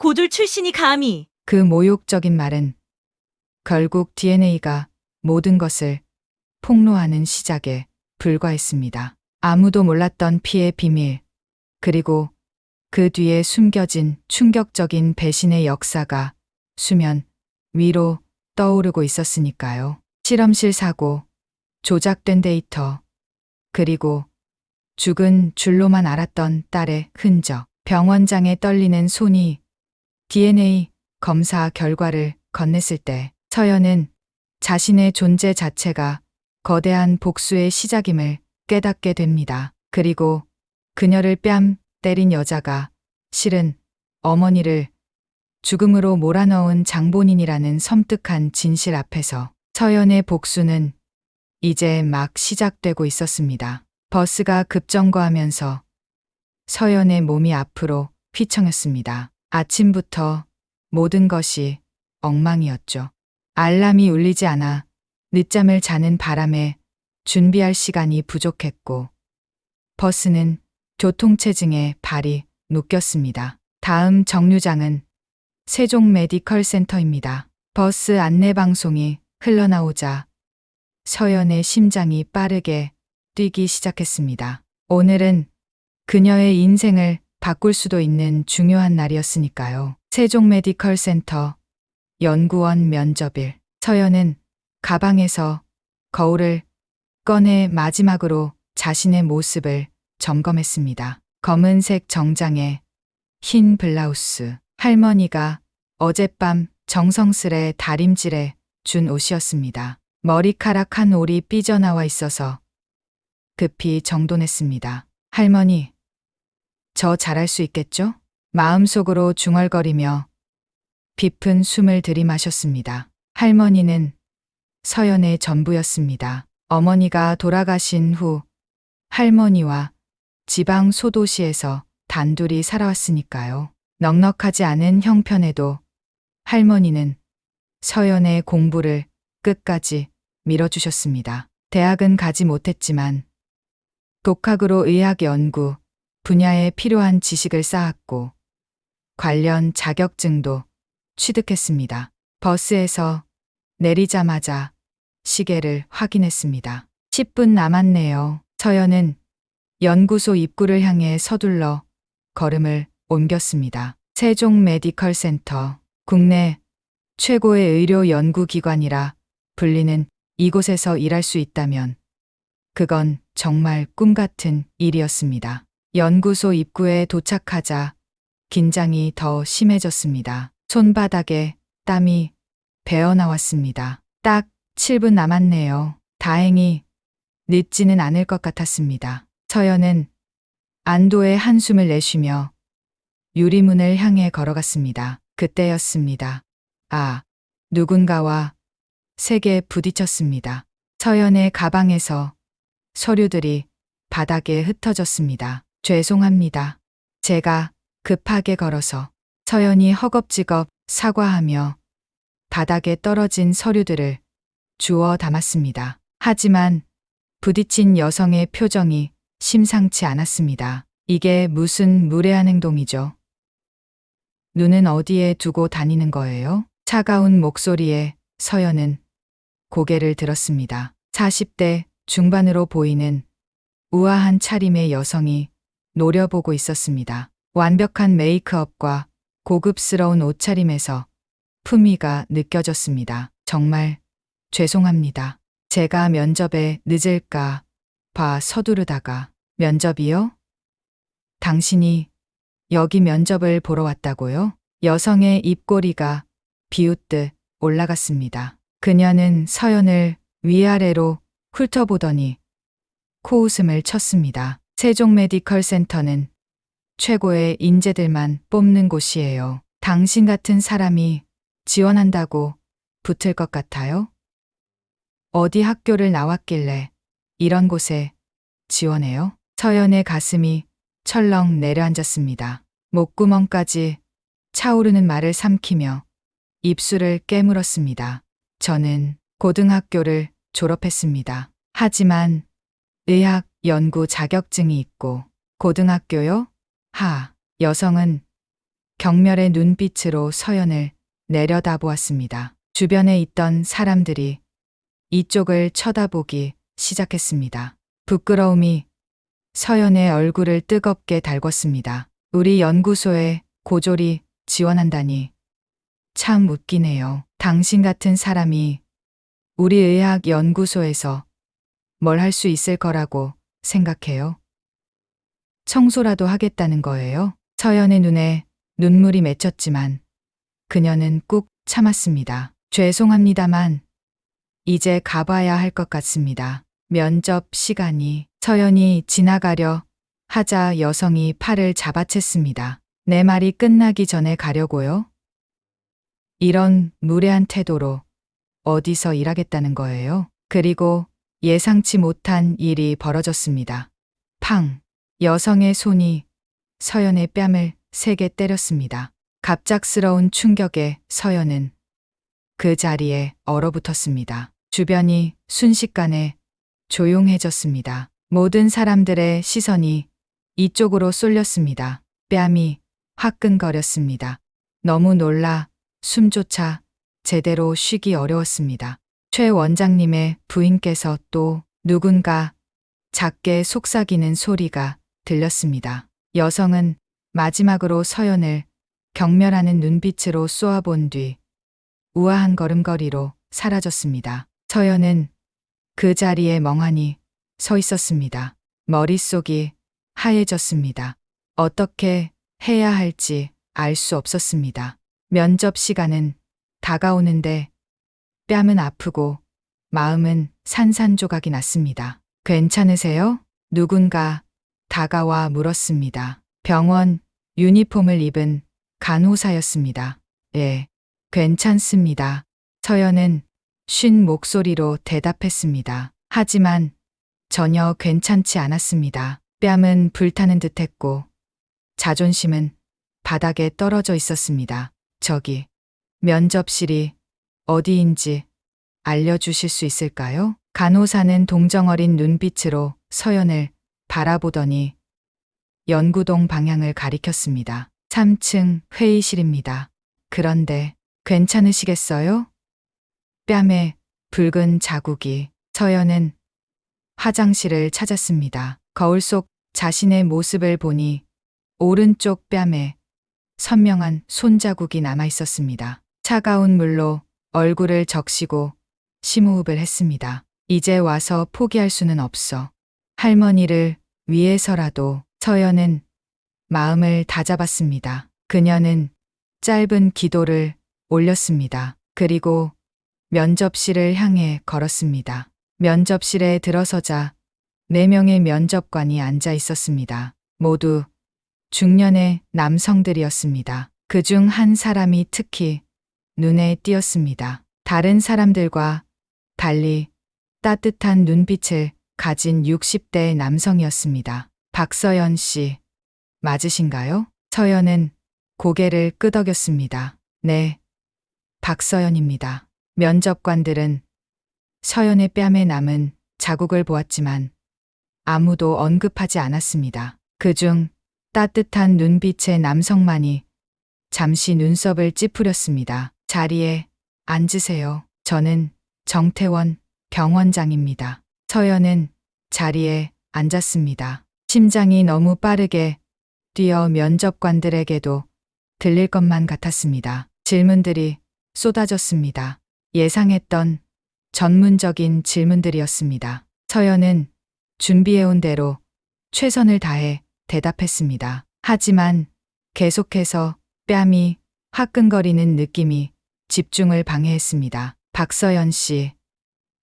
고졸 출신이 감히. 그 모욕적인 말은 결국 DNA가 모든 것을 폭로하는 시작에 불과했습니다. 아무도 몰랐던 피의 비밀, 그리고 그 뒤에 숨겨진 충격적인 배신의 역사가 수면 위로 떠오르고 있었으니까요. 실험실 사고, 조작된 데이터, 그리고 죽은 줄로만 알았던 딸의 흔적, 병원장에 떨리는 손이 DNA 검사 결과를 건넸을 때 서연은 자신의 존재 자체가 거대한 복수의 시작임을 깨닫게 됩니다. 그리고 그녀를 뺨 때린 여자가 실은 어머니를 죽음으로 몰아넣은 장본인이라는 섬뜩한 진실 앞에서 서연의 복수는 이제 막 시작되고 있었습니다. 버스가 급정거하면서 서연의 몸이 앞으로 휘청였습니다. 아침부터 모든 것이 엉망이었죠. 알람이 울리지 않아 늦잠을 자는 바람에 준비할 시간이 부족했고 버스는 교통체증에 발이 묶였습니다. 다음 정류장은 세종 메디컬 센터입니다. 버스 안내방송이 흘러나오자 서연의 심장이 빠르게 뛰기 시작했습니다. 오늘은 그녀의 인생을 바꿀 수도 있는 중요한 날이었으니까요. 세종 메디컬 센터 연구원 면접일. 서연은 가방에서 거울을 꺼내 마지막으로 자신의 모습을 점검했습니다. 검은색 정장에 흰 블라우스. 할머니가 어젯밤 정성스레 다림질해 준 옷이었습니다. 머리카락 한 올이 삐져나와 있어서 급히 정돈했습니다. 할머니, 저 잘할 수 있겠죠? 마음속으로 중얼거리며 깊은 숨을 들이마셨습니다. 할머니는 서연의 전부였습니다. 어머니가 돌아가신 후 할머니와 지방 소도시에서 단둘이 살아왔으니까요. 넉넉하지 않은 형편에도 할머니는 서연의 공부를 끝까지 밀어주셨습니다. 대학은 가지 못했지만 독학으로 의학 연구 분야에 필요한 지식을 쌓았고 관련 자격증도 취득했습니다. 버스에서 내리자마자 시계를 확인했습니다. 10분 남았네요. 서연은 연구소 입구를 향해 서둘러 걸음을 옮겼습니다. 세종 메디컬 센터, 국내 최고의 의료 연구기관이라 불리는 이곳에서 일할 수 있다면 그건 정말 꿈 같은 일이었습니다. 연구소 입구에 도착하자 긴장이 더 심해졌습니다. 손바닥에 땀이 배어 나왔습니다. 딱 7분 남았네요. 다행히 늦지는 않을 것 같았습니다. 서연은 안도의 한숨을 내쉬며 유리문을 향해 걸어갔습니다. 그때였습니다. 아, 누군가와 세게 부딪혔습니다. 서연의 가방에서 서류들이 바닥에 흩어졌습니다. 죄송합니다. 제가 급하게 걸어서. 서연이 허겁지겁 사과하며 바닥에 떨어진 서류들을 주워 담았습니다. 하지만 부딪힌 여성의 표정이 심상치 않았습니다. 이게 무슨 무례한 행동이죠? 눈은 어디에 두고 다니는 거예요? 차가운 목소리에 서연은 고개를 들었습니다. 40대 중반으로 보이는 우아한 차림의 여성이 노려보고 있었습니다. 완벽한 메이크업과 고급스러운 옷차림에서 품위가 느껴졌습니다. 정말 죄송합니다. 제가 면접에 늦을까 봐 서두르다가. 면접이요? 당신이 여기 면접을 보러 왔다고요? 여성의 입꼬리가 비웃듯 올라갔습니다. 그녀는 서연을 위아래로 훑어보더니 코웃음을 쳤습니다. 세종 메디컬 센터는 최고의 인재들만 뽑는 곳이에요. 당신 같은 사람이 지원한다고 붙을 것 같아요? 어디 학교를 나왔길래 이런 곳에 지원해요? 서연의 가슴이 철렁 내려앉았습니다. 목구멍까지 차오르는 말을 삼키며 입술을 깨물었습니다. 저는 고등학교를 졸업했습니다. 하지만 의학 연구 자격증이 있고. 고등학교요? 여성은 경멸의 눈빛으로 서연을 내려다보았습니다. 주변에 있던 사람들이 이쪽을 쳐다보기 시작했습니다. 부끄러움이 서연의 얼굴을 뜨겁게 달궜습니다. 우리 연구소에 고졸이 지원한다니 참 웃기네요. 당신 같은 사람이 우리 의학 연구소에서 뭘 할 수 있을 거라고 생각해요? 청소라도 하겠다는 거예요? 서연의 눈에 눈물이 맺혔지만 그녀는 꾹 참았습니다. 죄송합니다만 이제 가봐야 할 것 같습니다. 면접 시간이. 서연이 지나가려 하자 여성이 팔을 잡아챘습니다. 내 말이 끝나기 전에 가려고요? 이런 무례한 태도로 어디서 일하겠다는 거예요? 그리고 예상치 못한 일이 벌어졌습니다. 팡! 여성의 손이 서연의 뺨을 세게 때렸습니다. 갑작스러운 충격에 서연은 그 자리에 얼어붙었습니다. 주변이 순식간에 조용해졌습니다. 모든 사람들의 시선이 이쪽으로 쏠렸습니다. 뺨이 화끈거렸습니다. 너무 놀라 숨조차 제대로 쉬기 어려웠습니다. 최 원장님의 부인께서 또 누군가 작게 속삭이는 소리가 들렸습니다. 여성은 마지막으로 서연을 경멸하는 눈빛으로 쏘아본 뒤 우아한 걸음걸이로 사라졌습니다. 서연은 그 자리에 멍하니 서 있었습니다. 머릿속이 하얘졌습니다. 어떻게 해야 할지 알 수 없었습니다. 면접 시간은 다가오는데 뺨은 아프고 마음은 산산조각이 났습니다. 괜찮으세요? 누군가 다가와 물었습니다. 병원 유니폼을 입은 간호사였습니다. 예, 괜찮습니다. 서연은 쉰 목소리로 대답했습니다. 하지만 전혀 괜찮지 않았습니다. 뺨은 불타는 듯했고 자존심은 바닥에 떨어져 있었습니다. 저기, 면접실이 어디인지 알려주실 수 있을까요? 간호사는 동정어린 눈빛으로 서연을 바라보더니 연구동 방향을 가리켰습니다. 3층 회의실입니다. 그런데 괜찮으시겠어요? 뺨에 붉은 자국이. 서연은 화장실을 찾았습니다. 거울 속 자신의 모습을 보니 오른쪽 뺨에 선명한 손자국이 남아 있었습니다. 차가운 물로 얼굴을 적시고 심호흡을 했습니다. 이제 와서 포기할 수는 없어. 할머니를 위해서라도. 서연은 마음을 다잡았습니다. 그녀는 짧은 기도를 올렸습니다. 그리고 면접실을 향해 걸었습니다. 면접실에 들어서자 4명의 면접관이 앉아 있었습니다. 모두 중년의 남성들이었습니다. 그중 한 사람이 특히 눈에 띄었습니다. 다른 사람들과 달리 따뜻한 눈빛을 가진 60대 남성이었습니다. 박서연 씨, 맞으신가요? 서연은 고개를 끄덕였습니다. 네, 박서연입니다. 면접관들은 서연의 뺨에 남은 자국을 보았지만 아무도 언급하지 않았습니다. 그중 따뜻한 눈빛의 남성만이 잠시 눈썹을 찌푸렸습니다. 자리에 앉으세요. 저는 정태원 병원장입니다. 서연은 자리에 앉았습니다. 심장이 너무 빠르게 뛰어 면접관들에게도 들릴 것만 같았습니다. 질문들이 쏟아졌습니다. 예상했던 전문적인 질문들이었습니다. 서연은 준비해온 대로 최선을 다해 대답했습니다. 하지만 계속해서 뺨이 화끈거리는 느낌이 집중을 방해했습니다. 박서연 씨,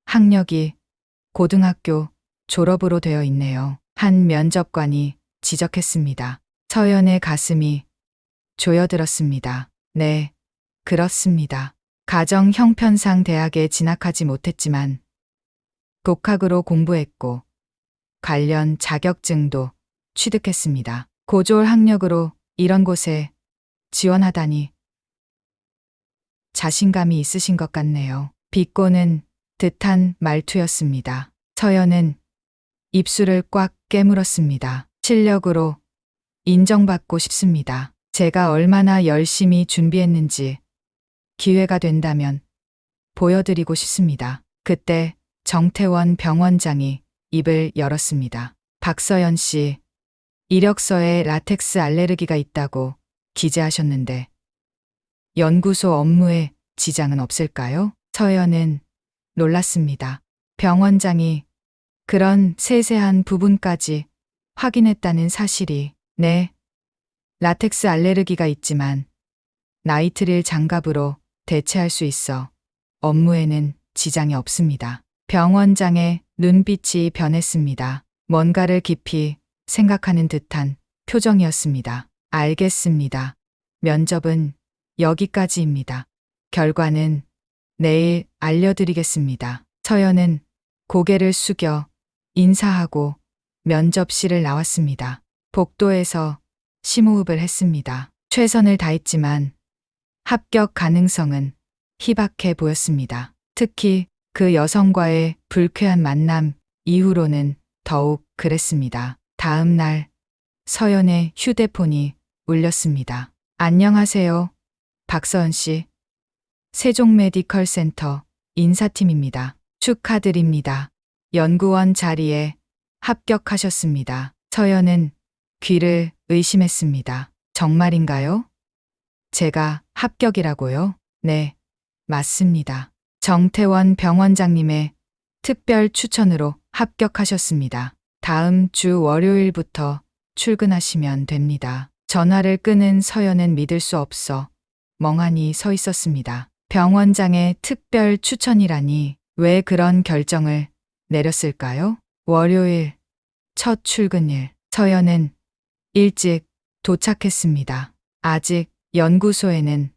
학력이 고등학교 졸업으로 되어 있네요. 한 면접관이 지적했습니다. 서연의 가슴이 조여들었습니다. 네, 그렇습니다. 가정 형편상 대학에 진학하지 못했지만 독학으로 공부했고 관련 자격증도 취득했습니다. 고졸 학력으로 이런 곳에 지원하다니 자신감이 있으신 것 같네요. 비꼬는 듯한 말투였습니다. 서연은 입술을 꽉 깨물었습니다. 실력으로 인정받고 싶습니다. 제가 얼마나 열심히 준비했는지 기회가 된다면 보여드리고 싶습니다. 그때 정태원 병원장이 입을 열었습니다. 박서연 씨, 이력서에 라텍스 알레르기가 있다고 기재하셨는데 연구소 업무에 지장은 없을까요? 서연은 놀랐습니다. 병원장이 그런 세세한 부분까지 확인했다는 사실이. 네, 라텍스 알레르기가 있지만 나이트릴 장갑으로 대체할 수 있어 업무에는 지장이 없습니다. 병원장의 눈빛이 변했습니다. 뭔가를 깊이 생각하는 듯한 표정이었습니다. 알겠습니다. 면접은 여기까지입니다. 결과는 내일 알려드리겠습니다. 서연은 고개를 숙여 인사하고 면접실을 나왔습니다. 복도에서 심호흡을 했습니다. 최선을 다했지만 합격 가능성은 희박해 보였습니다. 특히 그 여성과의 불쾌한 만남 이후로는 더욱 그랬습니다. 다음 날 서연의 휴대폰이 울렸습니다. 안녕하세요, 박서연 씨. 세종 메디컬 센터 인사팀입니다. 축하드립니다. 연구원 자리에 합격하셨습니다. 서연은 귀를 의심했습니다. 정말인가요? 제가 합격이라고요? 네, 맞습니다. 정태원 병원장님의 특별 추천으로 합격하셨습니다. 다음 주 월요일부터 출근하시면 됩니다. 전화를 끊은 서연은 믿을 수 없어 멍하니 서 있었습니다. 병원장의 특별 추천이라니 왜 그런 결정을 내렸을까요? 월요일 첫 출근일. 서연은 일찍 도착했습니다. 아직 연구소에는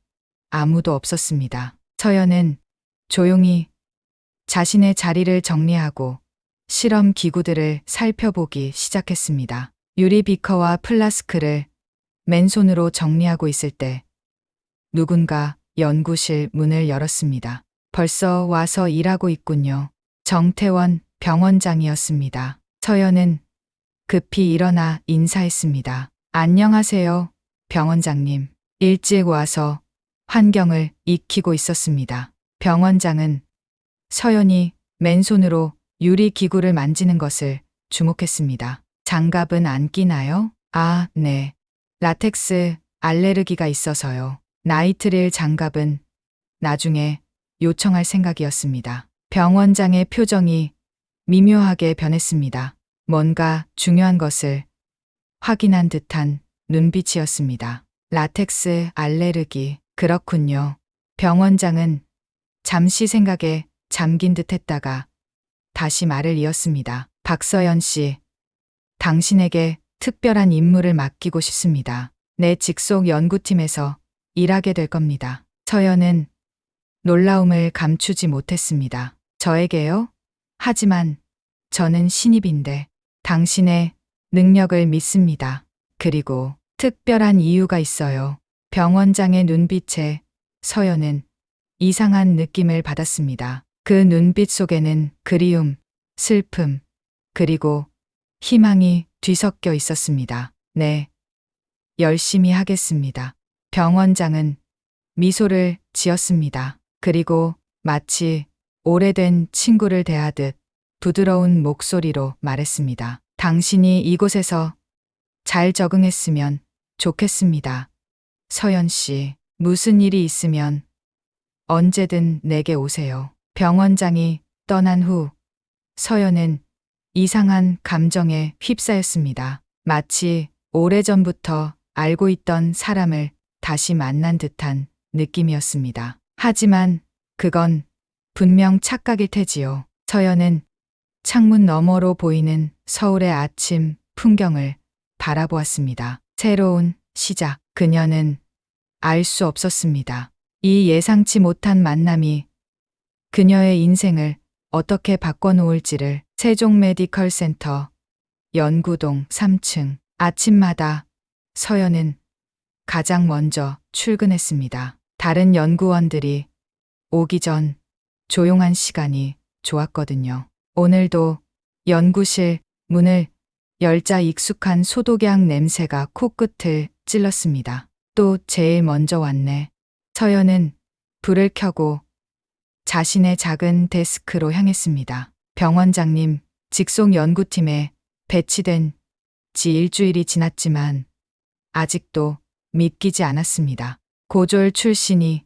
아무도 없었습니다. 서연은 조용히 자신의 자리를 정리하고 실험 기구들을 살펴보기 시작했습니다. 유리 비커와 플라스크를 맨손으로 정리하고 있을 때 누군가 연구실 문을 열었습니다. 벌써 와서 일하고 있군요. 정태원 병원장이었습니다. 서연은 급히 일어나 인사했습니다. 안녕하세요, 병원장님. 일찍 와서 환경을 익히고 있었습니다. 병원장은 서연이 맨손으로 유리 기구를 만지는 것을 주목했습니다. 장갑은 안 끼나요? 아, 네. 라텍스 알레르기가 있어서요. 나이트릴 장갑은 나중에 요청할 생각이었습니다. 병원장의 표정이 미묘하게 변했습니다. 뭔가 중요한 것을 확인한 듯한 눈빛이었습니다. 라텍스 알레르기, 그렇군요. 병원장은 잠시 생각에 잠긴 듯 했다가 다시 말을 이었습니다. 박서연 씨, 당신에게 특별한 임무를 맡기고 싶습니다. 내 직속 연구팀에서 일하게 될 겁니다. 서연은 놀라움을 감추지 못했습니다. 저에게요? 하지만 저는 신입인데 당신의 능력을 믿습니다. 그리고 특별한 이유가 있어요. 병원장의 눈빛에 서연은 이상한 느낌을 받았습니다. 그 눈빛 속에는 그리움, 슬픔, 그리고 희망이 뒤섞여 있었습니다. 네, 열심히 하겠습니다. 병원장은 미소를 지었습니다. 그리고 마치 오래된 친구를 대하듯 부드러운 목소리로 말했습니다. 당신이 이곳에서 잘 적응했으면 좋겠습니다. 서연 씨, 무슨 일이 있으면 언제든 내게 오세요. 병원장이 떠난 후 서연은 이상한 감정에 휩싸였습니다. 마치 오래전부터 알고 있던 사람을 다시 만난 듯한 느낌이었습니다. 하지만 그건 분명 착각일 테지요. 서연은 창문 너머로 보이는 서울의 아침 풍경을 바라보았습니다. 새로운 시작. 그녀는 알 수 없었습니다. 이 예상치 못한 만남이 그녀의 인생을 어떻게 바꿔놓을지를. 세종 메디컬 센터 연구동 3층. 아침마다 서연은 가장 먼저 출근했습니다. 다른 연구원들이 오기 전 조용한 시간이 좋았거든요. 오늘도 연구실 문을 열자 익숙한 소독약 냄새가 코끝을 찔렀습니다. 또 제일 먼저 왔네. 서연은 불을 켜고 자신의 작은 데스크로 향했습니다. 병원장님, 직속 연구팀에 배치된 지 일주일이 지났지만 아직도 믿기지 않았습니다. 고졸 출신이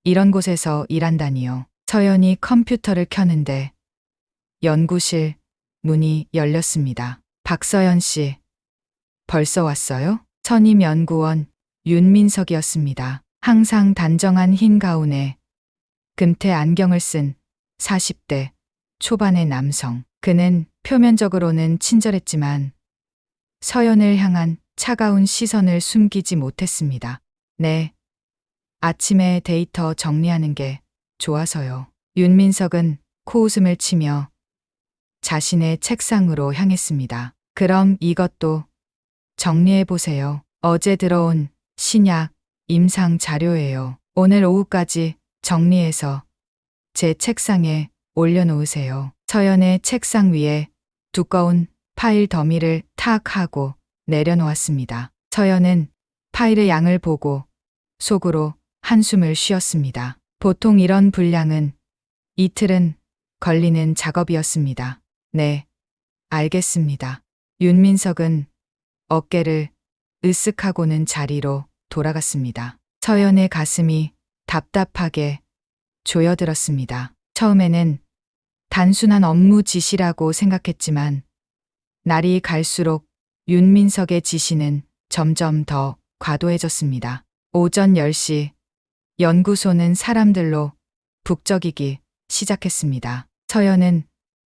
이런 곳에서 일한다니요. 서연이 컴퓨터를 켜는데 연구실 문이 열렸습니다. 박서연 씨, 벌써 왔어요? 선임 연구원 윤민석이었습니다. 항상 단정한 흰 가운에 금태 안경을 쓴 40대 초반의 남성. 그는 표면적으로는 친절했지만 서연을 향한 차가운 시선을 숨기지 못했습니다. 네, 아침에 데이터 정리하는 게 좋아서요. 윤민석은 코웃음을 치며 자신의 책상으로 향했습니다. 그럼 이것도 정리해 보세요. 어제 들어온 신약 임상 자료예요. 오늘 오후까지 정리해서 제 책상에 올려놓으세요. 서연의 책상 위에 두꺼운 파일 더미를 탁 하고 내려놓았습니다. 서연은 파일의 양을 보고 속으로 한숨을 쉬었습니다. 보통 이런 분량은 이틀은 걸리는 작업이었습니다. 네, 알겠습니다. 윤민석은 어깨를 으쓱하고는 자리로 돌아갔습니다. 서연의 가슴이 답답하게 조여들었습니다. 처음에는 단순한 업무 지시라고 생각했지만 날이 갈수록 윤민석의 지시는 점점 더 과도해졌습니다. 오전 10시 연구소는 사람들로 북적이기 시작했습니다. 서연은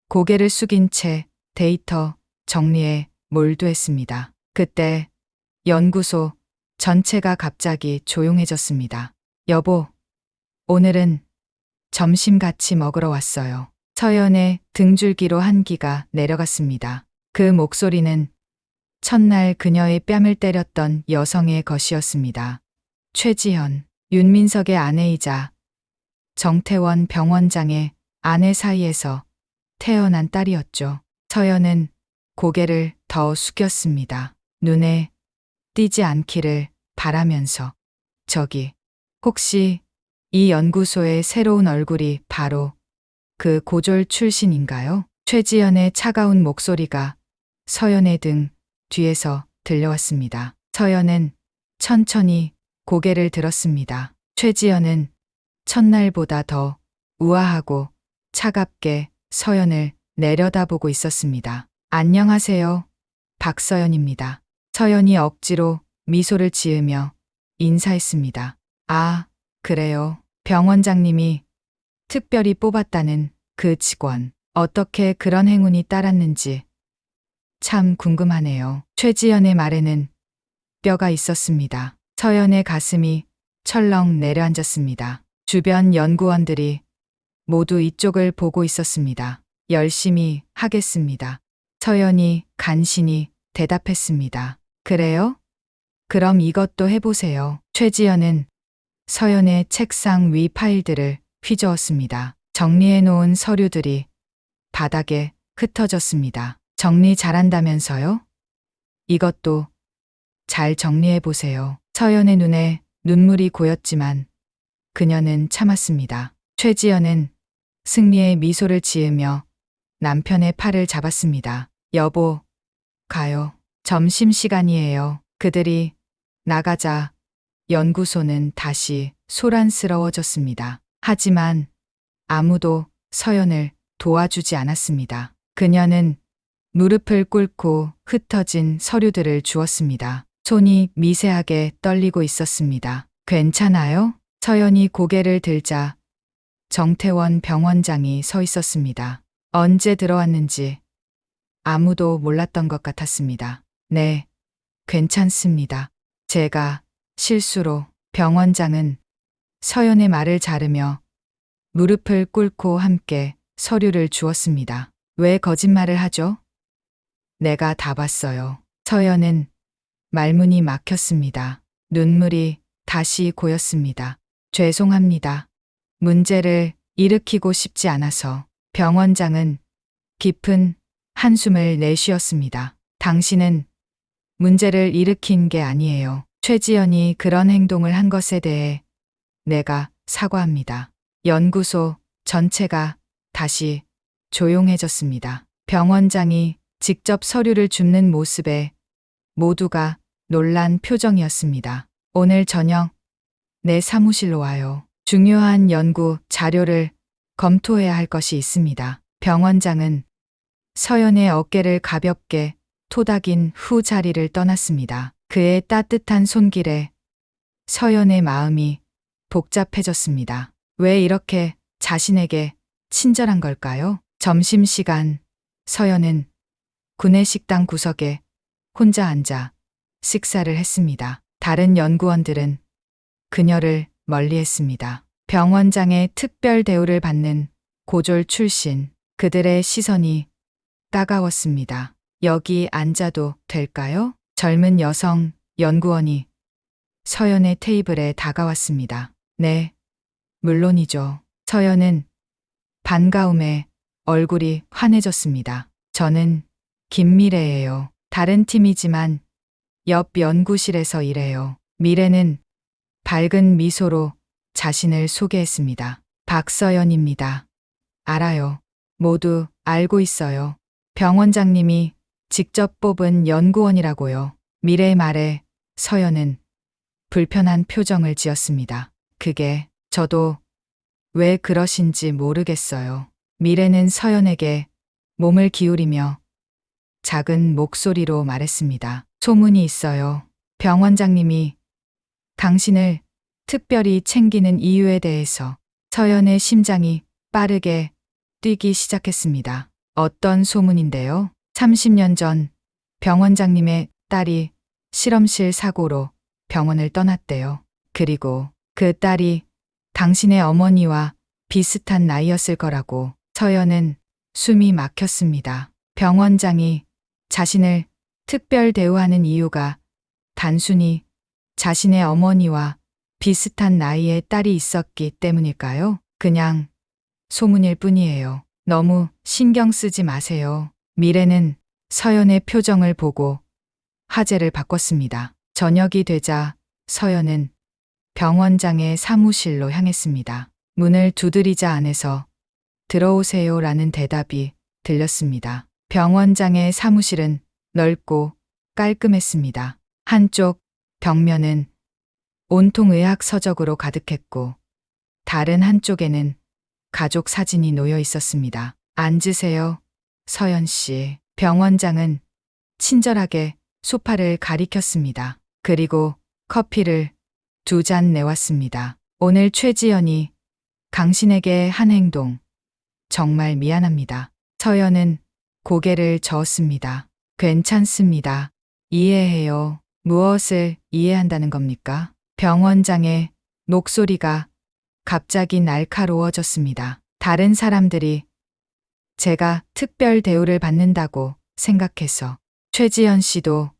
고개를 숙인 채 데이터 정리에 몰두했습니다. 그때 연구소 전체가 갑자기 조용해졌습니다. 여보, 오늘은 점심 같이 먹으러 왔어요. 서연의 등줄기로 한기가 내려갔습니다. 그 목소리는 첫날 그녀의 뺨을 때렸던 여성의 것이었습니다. 최지현, 윤민석의 아내이자 정태원 병원장의 아내 사이에서 태어난 딸이었죠. 서연은 고개를 더 숙였습니다. 눈에 띄지 않기를 바라면서 저기, 혹시 이 연구소의 새로운 얼굴이 바로 그 고졸 출신인가요? 최지연의 차가운 목소리가 서연의 등 뒤에서 들려왔습니다. 서연은 천천히 고개를 들었습니다. 최지연은 첫날보다 더 우아하고 차갑게 서연을 내려다보고 있었습니다. 안녕하세요. 박서연입니다. 서연이 억지로 미소를 지으며 인사했습니다. 아, 그래요. 병원장님이 특별히 뽑았다는 그 직원. 어떻게 그런 행운이 따랐는지 참 궁금하네요. 최지연의 말에는 뼈가 있었습니다. 서연의 가슴이 철렁 내려앉았습니다. 주변 연구원들이 모두 이쪽을 보고 있었습니다. 열심히 하겠습니다. 서연이 간신히 대답했습니다. 그래요? 그럼 이것도 해보세요. 최지연은 서연의 책상 위 파일들을 휘저었습니다. 정리해놓은 서류들이 바닥에 흩어졌습니다. 정리 잘한다면서요? 이것도 잘 정리해보세요. 서연의 눈에 눈물이 고였지만 그녀는 참았습니다. 최지연은 승리의 미소를 지으며 남편의 팔을 잡았습니다. 여보, 가요. 점심시간이에요. 그들이 나가자 연구소는 다시 소란스러워졌습니다. 하지만 아무도 서연을 도와주지 않았습니다. 그녀는 무릎을 꿇고 흩어진 서류들을 주었습니다. 손이 미세하게 떨리고 있었습니다. 괜찮아요? 서연이 고개를 들자 정태원 병원장이 서 있었습니다. 언제 들어왔는지 아무도 몰랐던 것 같았습니다. 네, 괜찮습니다. 제가 실수로. 병원장은 서연의 말을 자르며 무릎을 꿇고 함께 서류를 주었습니다. 왜 거짓말을 하죠? 내가 다 봤어요. 서연은 말문이 막혔습니다. 눈물이 다시 고였습니다. 죄송합니다. 문제를 일으키고 싶지 않아서. 병원장은 깊은 한숨을 내쉬었습니다. 당신은 문제를 일으킨 게 아니에요. 최지연이 그런 행동을 한 것에 대해 내가 사과합니다. 연구소 전체가 다시 조용해졌습니다. 병원장이 직접 서류를 줍는 모습에 모두가 놀란 표정이었습니다. 오늘 저녁 내 사무실로 와요. 중요한 연구 자료를 검토해야 할 것이 있습니다. 병원장은 서연의 어깨를 가볍게 토닥인 후 자리를 떠났습니다. 그의 따뜻한 손길에 서연의 마음이 복잡해졌습니다. 왜 이렇게 자신에게 친절한 걸까요? 점심시간 서연은 구내식당 구석에 혼자 앉아 식사를 했습니다. 다른 연구원들은 그녀를 멀리했습니다. 병원장의 특별 대우를 받는 고졸 출신, 그들의 시선이 따가웠습니다. 여기 앉아도 될까요? 젊은 여성 연구원이 서연의 테이블에 다가왔습니다. 네, 물론이죠. 서연은 반가움에 얼굴이 환해졌습니다. 저는 김미래예요. 다른 팀이지만 옆 연구실에서 일해요. 미래는 밝은 미소로 자신을 소개했습니다. 박서연입니다. 알아요. 모두 알고 있어요. 병원장님이 직접 뽑은 연구원이라고요. 미래의 말에 서연은 불편한 표정을 지었습니다. 그게 저도 왜 그러신지 모르겠어요. 미래는 서연에게 몸을 기울이며 작은 목소리로 말했습니다. 소문이 있어요. 병원장님이 당신을 특별히 챙기는 이유에 대해서. 서연의 심장이 빠르게 뛰기 시작했습니다. 어떤 소문인데요? 30년 전 병원장님의 딸이 실험실 사고로 병원을 떠났대요. 그리고 그 딸이 당신의 어머니와 비슷한 나이였을 거라고. 서연은 숨이 막혔습니다. 병원장이 자신을 특별 대우하는 이유가 단순히 자신의 어머니와 비슷한 나이의 딸이 있었기 때문일까요? 그냥 소문일 뿐이에요. 너무 신경 쓰지 마세요. 미래는 서연의 표정을 보고 화제를 바꿨습니다. 저녁이 되자 서연은 병원장의 사무실로 향했습니다. 문을 두드리자 안에서 들어오세요라는 대답이 들렸습니다. 병원장의 사무실은 넓고 깔끔했습니다. 한쪽 벽면은 온통 의학 서적으로 가득했고 다른 한쪽에는 가족 사진이 놓여 있었습니다. 앉으세요, 서연 씨. 병원장은 친절하게 소파를 가리켰습니다. 그리고 커피를 2잔 내왔습니다. 오늘 최지연이 당신에게 한 행동 정말 미안합니다. 서연은 고개를 저었습니다. 괜찮습니다. 이해해요. 무엇을 이해한다는 겁니까? 병원장의 목소리가 갑자기 날카로워졌습니다. 다른 사람들이 제가 특별 대우를 받는다고 생각해서. 최지연 씨도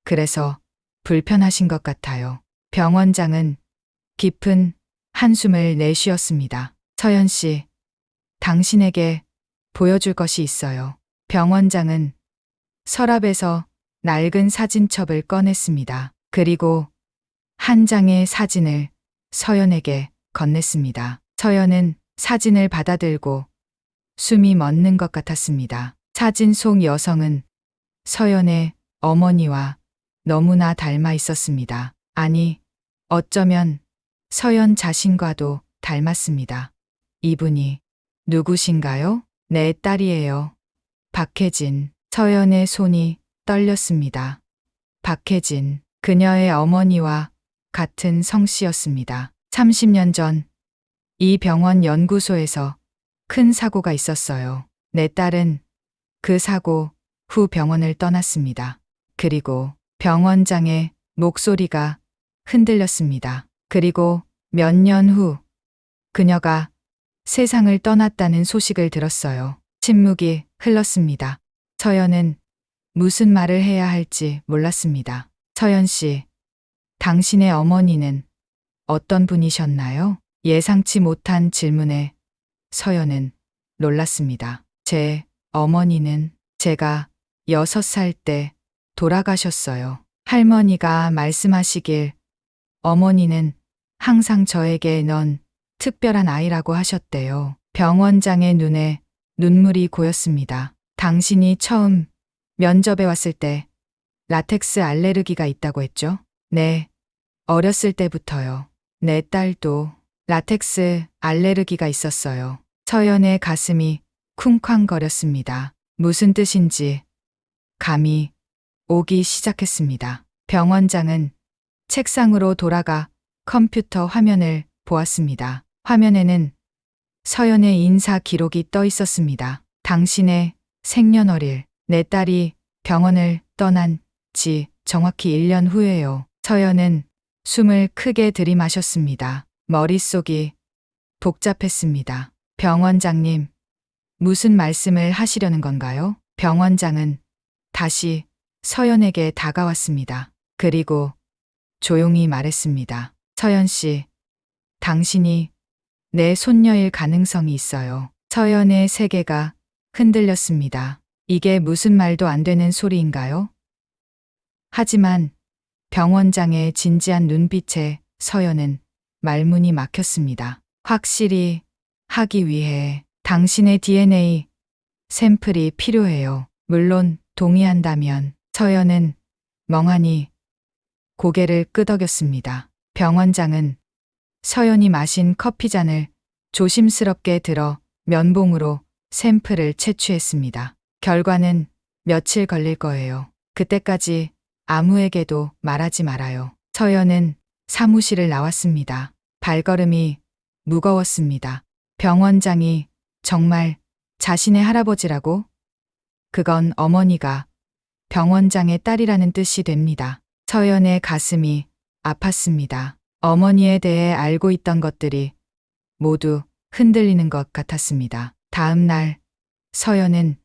그래서 불편하신 것 같아요. 병원장은 깊은 한숨을 내쉬었습니다. 서연 씨, 당신에게 보여줄 것이 있어요. 병원장은 서랍에서 낡은 사진첩을 꺼냈습니다. 그리고 한 장의 사진을 서연에게 건넸습니다. 서연은 사진을 받아들고 숨이 멎는 것 같았습니다. 사진 속 여성은 서연의 어머니와 너무나 닮아 있었습니다. 아니, 어쩌면 서연 자신과도 닮았습니다. 이분이 누구신가요? 내 딸이에요. 박혜진. 서연의 손이 떨렸습니다. 박혜진. 그녀의 어머니와 같은 성씨였습니다. 30년 전 이 병원 연구소에서 큰 사고가 있었어요. 내 딸은 그 사고 후 병원을 떠났습니다. 그리고 병원장의 목소리가 흔들렸습니다. 그리고 몇 년 후 그녀가 세상을 떠났다는 소식을 들었어요. 침묵이 흘렀습니다. 서연은 무슨 말을 해야 할지 몰랐습니다. 서연 씨, 당신의 어머니는 어떤 분이셨나요? 예상치 못한 질문에 서연은 놀랐습니다. 제 어머니는 제가 6살 때 돌아가셨어요. 할머니가 말씀하시길 어머니는 항상 저에게 넌 특별한 아이라고 하셨대요. 병원장의 눈에 눈물이 고였습니다. 당신이 처음 면접에 왔을 때 라텍스 알레르기가 있다고 했죠? 네, 어렸을 때부터요. 내 딸도 라텍스 알레르기가 있었어요. 서연의 가슴이 쿵쾅거렸습니다. 무슨 뜻인지 감이 오기 시작했습니다. 병원장은 책상으로 돌아가 컴퓨터 화면을 보았습니다. 화면에는 서연의 인사 기록이 떠 있었습니다. 당신의 생년월일, 내 딸이 병원을 떠난 지 정확히 1년 후예요. 서연은 숨을 크게 들이마셨습니다. 머릿속이 복잡했습니다. 병원장님, 무슨 말씀을 하시려는 건가요? 병원장은 다시 서연에게 다가왔습니다. 그리고 조용히 말했습니다. 서연 씨, 당신이 내 손녀일 가능성이 있어요. 서연의 세계가 흔들렸습니다. 이게 무슨 말도 안 되는 소리인가요? 하지만 병원장의 진지한 눈빛에 서연은 말문이 막혔습니다. 확실히 하기 위해 당신의 DNA 샘플이 필요해요. 물론 동의한다면. 서연은 멍하니 고개를 끄덕였습니다. 병원장은 서연이 마신 커피잔을 조심스럽게 들어 면봉으로 샘플을 채취했습니다. 결과는 며칠 걸릴 거예요. 그때까지 아무에게도 말하지 말아요. 서연은 사무실을 나왔습니다. 발걸음이 무거웠습니다. 병원장이 정말 자신의 할아버지라고? 그건 어머니가 병원장의 딸이라는 뜻이 됩니다. 서연의 가슴이 아팠습니다. 어머니에 대해 알고 있던 것들이 모두 흔들리는 것 같았습니다. 다음 날 서연은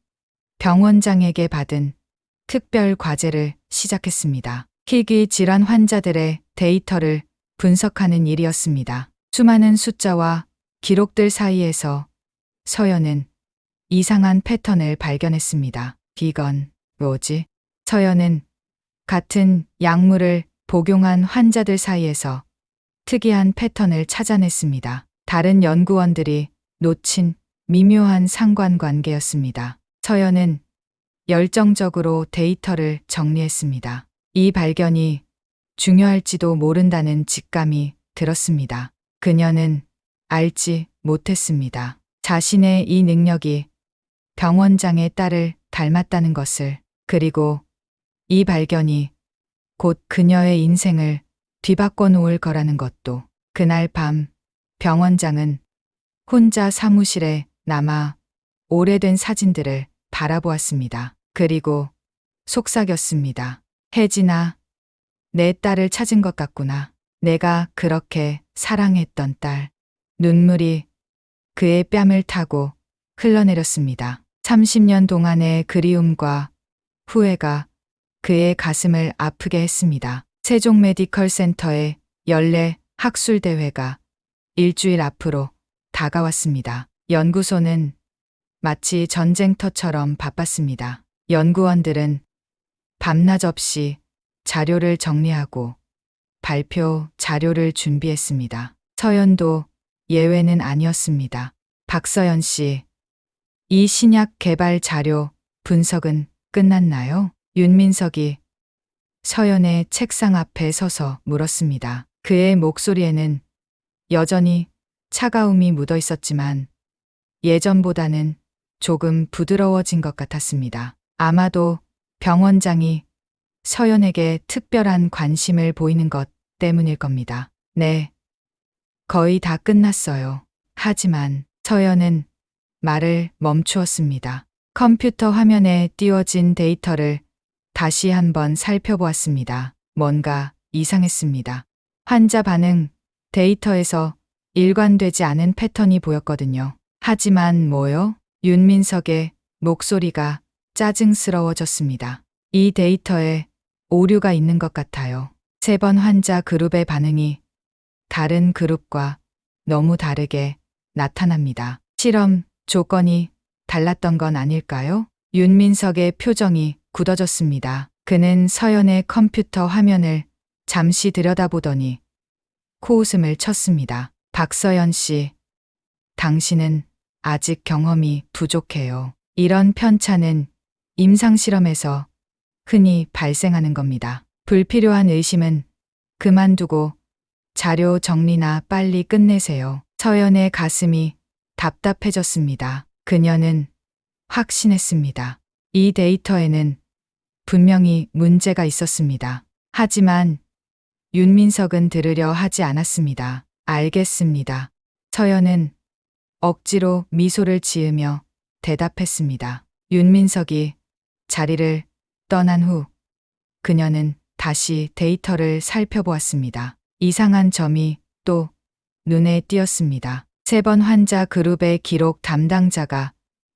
병원장에게 받은 특별 과제를 시작했습니다. 희귀 질환 환자들의 데이터를 분석하는 일이었습니다. 수많은 숫자와 기록들 사이에서 서연은 이상한 패턴을 발견했습니다. 이건 뭐지? 서연은 같은 약물을 복용한 환자들 사이에서 특이한 패턴을 찾아냈습니다. 다른 연구원들이 놓친 미묘한 상관관계였습니다. 서연은 열정적으로 데이터를 정리했습니다. 이 발견이 중요할지도 모른다는 직감이 들었습니다. 그녀는 알지 못했습니다. 자신의 이 능력이 병원장의 딸을 닮았다는 것을, 그리고 이 발견이 곧 그녀의 인생을 뒤바꿔 놓을 거라는 것도. 그날 밤 병원장은 혼자 사무실에 남아 오래된 사진들을 바라보았습니다. 그리고 속삭였습니다. 혜진아, 내 딸을 찾은 것 같구나. 내가 그렇게 사랑했던 딸. 눈물이 그의 뺨을 타고 흘러내렸습니다. 30년 동안의 그리움과 후회가 그의 가슴을 아프게 했습니다. 세종 메디컬 센터의 연례 학술 대회가 일주일 앞으로 다가왔습니다. 연구소는 마치 전쟁터처럼 바빴습니다. 연구원들은 밤낮 없이 자료를 정리하고 발표 자료를 준비했습니다. 서연도 예외는 아니었습니다. 박서연 씨, 이 신약 개발 자료 분석은 끝났나요? 윤민석이 서연의 책상 앞에 서서 물었습니다. 그의 목소리에는 여전히 차가움이 묻어 있었지만 예전보다는 조금 부드러워진 것 같았습니다. 아마도 병원장이 서연에게 특별한 관심을 보이는 것 때문일 겁니다. 네, 거의 다 끝났어요. 하지만 서연은 말을 멈추었습니다. 컴퓨터 화면에 띄워진 데이터를 다시 한번 살펴보았습니다. 뭔가 이상했습니다. 환자 반응 데이터에서 일관되지 않은 패턴이 보였거든요. 하지만 뭐요? 윤민석의 목소리가 짜증스러워졌습니다. 이 데이터에 오류가 있는 것 같아요. 3번 환자 그룹의 반응이 다른 그룹과 너무 다르게 나타납니다. 실험 조건이 달랐던 건 아닐까요? 윤민석의 표정이 굳어졌습니다. 그는 서연의 컴퓨터 화면을 잠시 들여다보더니 코웃음을 쳤습니다. 박서연 씨, 당신은 아직 경험이 부족해요. 이런 편차는 임상실험에서 흔히 발생하는 겁니다. 불필요한 의심은 그만두고 자료 정리나 빨리 끝내세요. 서연의 가슴이 답답해졌습니다. 그녀는 확신했습니다. 이 데이터에는 분명히 문제가 있었습니다. 하지만 윤민석은 들으려 하지 않았습니다. 알겠습니다. 서연은 억지로 미소를 지으며 대답했습니다. 윤민석이 자리를 떠난 후 그녀는 다시 데이터를 살펴보았습니다. 이상한 점이 또 눈에 띄었습니다. 3번 환자 그룹의 기록 담당자가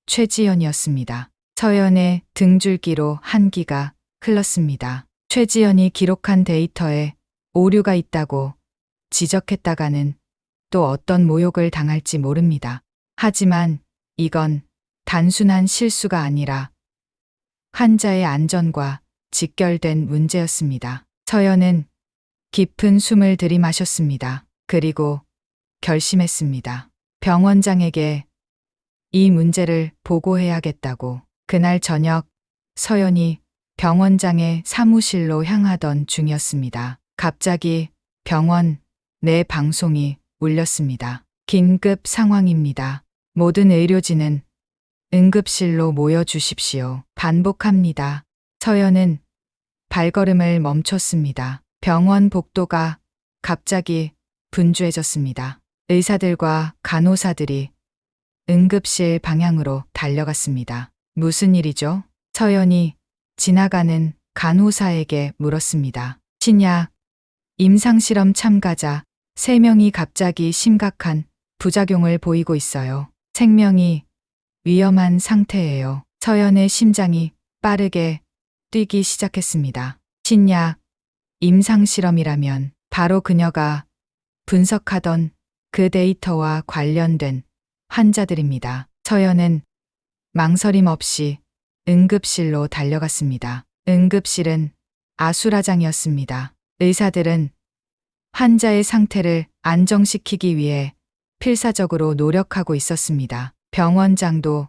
최지연이었습니다. 서연의 등줄기로 한 기가 흘렀습니다. 최지연이 기록한 데이터에 오류가 있다고 지적했다가는 또 어떤 모욕을 당할지 모릅니다. 하지만 이건 단순한 실수가 아니라 환자의 안전과 직결된 문제였습니다. 서연은 깊은 숨을 들이마셨습니다. 그리고 결심했습니다. 병원장에게 이 문제를 보고해야겠다고. 그날 저녁 서연이 병원장의 사무실로 향하던 중이었습니다. 갑자기 병원 내 방송이 울렸습니다. 긴급 상황입니다. 모든 의료진은 응급실로 모여주십시오. 반복합니다. 서연은 발걸음을 멈췄습니다. 병원 복도가 갑자기 분주해졌습니다. 의사들과 간호사들이 응급실 방향으로 달려갔습니다. 무슨 일이죠? 서연이 지나가는 간호사에게 물었습니다. 신약 임상실험 참가자 3명이 갑자기 심각한 부작용을 보이고 있어요. 생명이 위험한 상태예요. 서연의 심장이 빠르게 뛰기 시작했습니다. 신약 임상실험이라면 바로 그녀가 분석하던 그 데이터와 관련된 환자들입니다. 서연은 망설임 없이 응급실로 달려갔습니다. 응급실은 아수라장이었습니다. 의사들은 환자의 상태를 안정시키기 위해 필사적으로 노력하고 있었습니다. 병원장도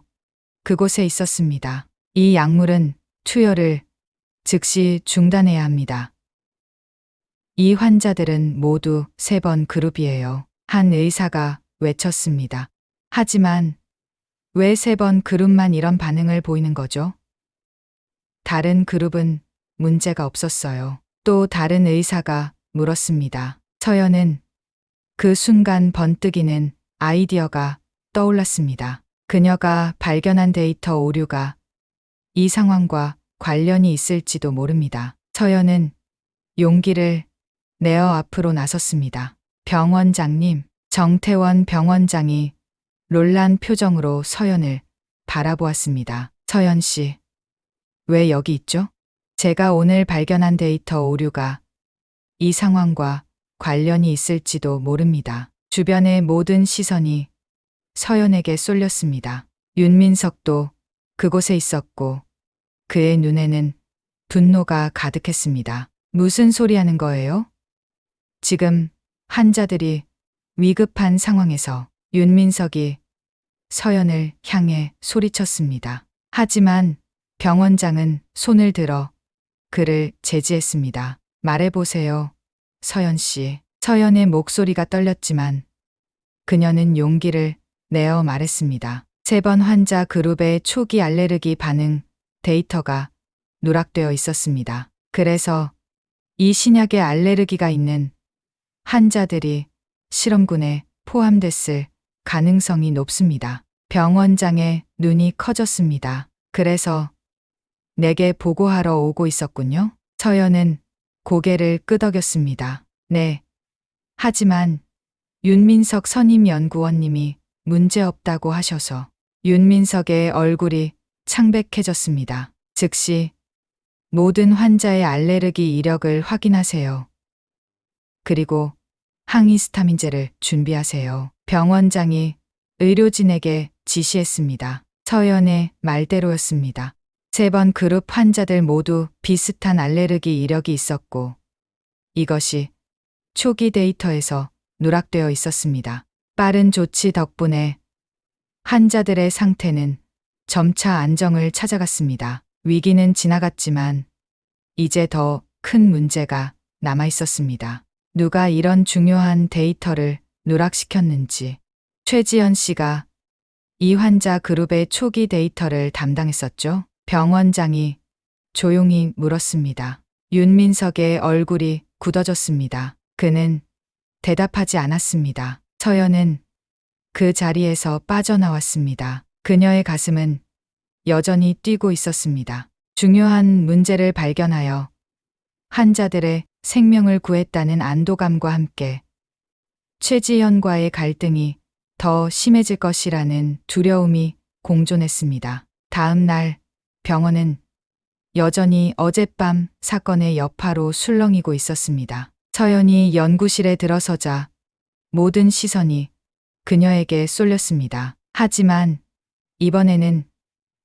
그곳에 있었습니다. 이 약물은 투여를 즉시 중단해야 합니다. 이 환자들은 모두 3번 그룹이에요. 한 의사가 외쳤습니다. 하지만 왜 3번 그룹만 이런 반응을 보이는 거죠? 다른 그룹은 문제가 없었어요. 또 다른 의사가 물었습니다. 서연은 그 순간 번뜩이는 아이디어가 떠올랐습니다. 그녀가 발견한 데이터 오류가 이 상황과 관련이 있을지도 모릅니다. 서연은 용기를 내어 앞으로 나섰습니다. 병원장님, 정태원 병원장이 놀란 표정으로 서연을 바라보았습니다. 서연 씨, 왜 여기 있죠? 제가 오늘 발견한 데이터 오류가 이 상황과 관련이 있을지도 모릅니다. 주변의 모든 시선이 서연에게 쏠렸습니다. 윤민석도 그곳에 있었고 그의 눈에는 분노가 가득했습니다. 무슨 소리 하는 거예요? 지금 환자들이 위급한 상황에서. 윤민석이 서연을 향해 소리쳤습니다. 하지만 병원장은 손을 들어 그를 제지했습니다. 말해보세요, 서연 씨. 서연의 목소리가 떨렸지만 그녀는 용기를 내어 말했습니다. 3번 환자 그룹의 초기 알레르기 반응 데이터가 누락되어 있었습니다. 그래서 이 신약에 알레르기가 있는 환자들이 실험군에 포함됐을 가능성이 높습니다. 병원장의 눈이 커졌습니다. 그래서 내게 보고하러 오고 있었군요. 서연은 고개를 끄덕였습니다. 네. 하지만 윤민석 선임연구원님이 문제없다고 하셔서. 윤민석의 얼굴이 창백해졌습니다. 즉시 모든 환자의 알레르기 이력을 확인하세요. 그리고 항히스타민제를 준비하세요. 병원장이 의료진에게 지시했습니다. 서연의 말대로였습니다. 3번 그룹 환자들 모두 비슷한 알레르기 이력이 있었고 이것이 초기 데이터에서 누락되어 있었습니다. 빠른 조치 덕분에 환자들의 상태는 점차 안정을 찾아갔습니다. 위기는 지나갔지만 이제 더 큰 문제가 남아 있었습니다. 누가 이런 중요한 데이터를 누락시켰는지. 최지연 씨가 이 환자 그룹의 초기 데이터를 담당했었죠. 병원장이 조용히 물었습니다. 윤민석의 얼굴이 굳어졌습니다. 그는 대답하지 않았습니다. 서연은 그 자리에서 빠져나왔습니다. 그녀의 가슴은 여전히 뛰고 있었습니다. 중요한 문제를 발견하여 환자들의 생명을 구했다는 안도감과 함께 최지연과의 갈등이 더 심해질 것이라는 두려움이 공존했습니다. 다음 날 병원은 여전히 어젯밤 사건의 여파로 술렁이고 있었습니다. 서연이 연구실에 들어서자 모든 시선이 그녀에게 쏠렸습니다. 하지만 이번에는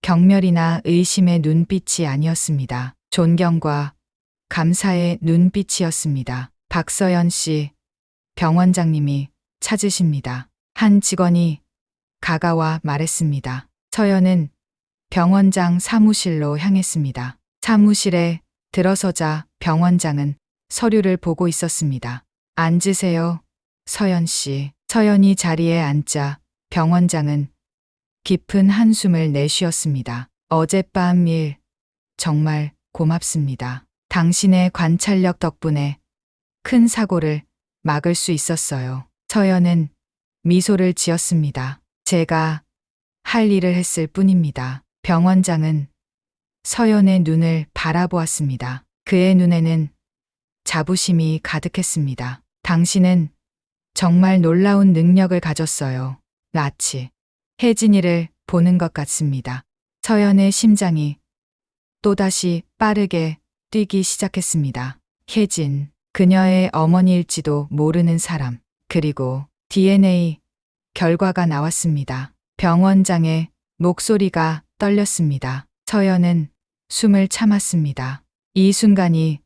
경멸이나 의심의 눈빛이 아니었습니다. 존경과 감사의 눈빛이었습니다. 박서연 씨, 병원장님이 찾으십니다. 한 직원이 가가와 말했습니다. 서연은 병원장 사무실로 향했습니다. 사무실에 들어서자 병원장은 서류를 보고 있었습니다. 앉으세요, 서연 씨. 서연이 자리에 앉자 병원장은 깊은 한숨을 내쉬었습니다. 어젯밤 일 정말 고맙습니다. 당신의 관찰력 덕분에 큰 사고를 막을 수 있었어요. 서연은 미소를 지었습니다. 제가 할 일을 했을 뿐입니다. 병원장은 서연의 눈을 바라보았습니다. 그의 눈에는 자부심이 가득했습니다. 당신은 정말 놀라운 능력을 가졌어요. 마치 혜진이를 보는 것 같습니다. 서연의 심장이 또다시 빠르게 뛰기 시작했습니다. 혜진, 그녀의 어머니일지도 모르는 사람. 그리고 DNA 결과가 나왔습니다. 병원장의 목소리가 떨렸습니다. 서연은 숨을 참았습니다. 이 순간이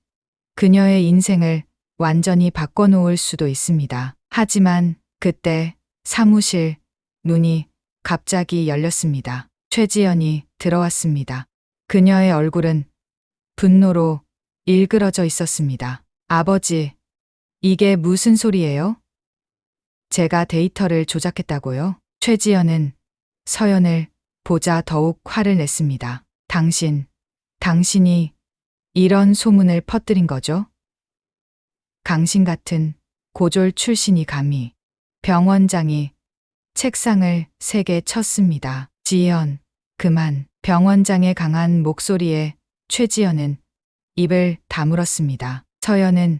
그녀의 인생을 완전히 바꿔놓을 수도 있습니다. 하지만 그때 사무실 문이 갑자기 열렸습니다. 최지연이 들어왔습니다. 그녀의 얼굴은 분노로 일그러져 있었습니다. 아버지, 이게 무슨 소리예요? 제가 데이터를 조작했다고요? 최지연은 서연을 보자 더욱 화를 냈습니다. 당신이 이런 소문을 퍼뜨린 거죠? 당신 같은 고졸 출신이 감히. 병원장이 책상을 세게 쳤습니다. 지연, 그만. 병원장의 강한 목소리에 최지연은 입을 다물었습니다. 서연은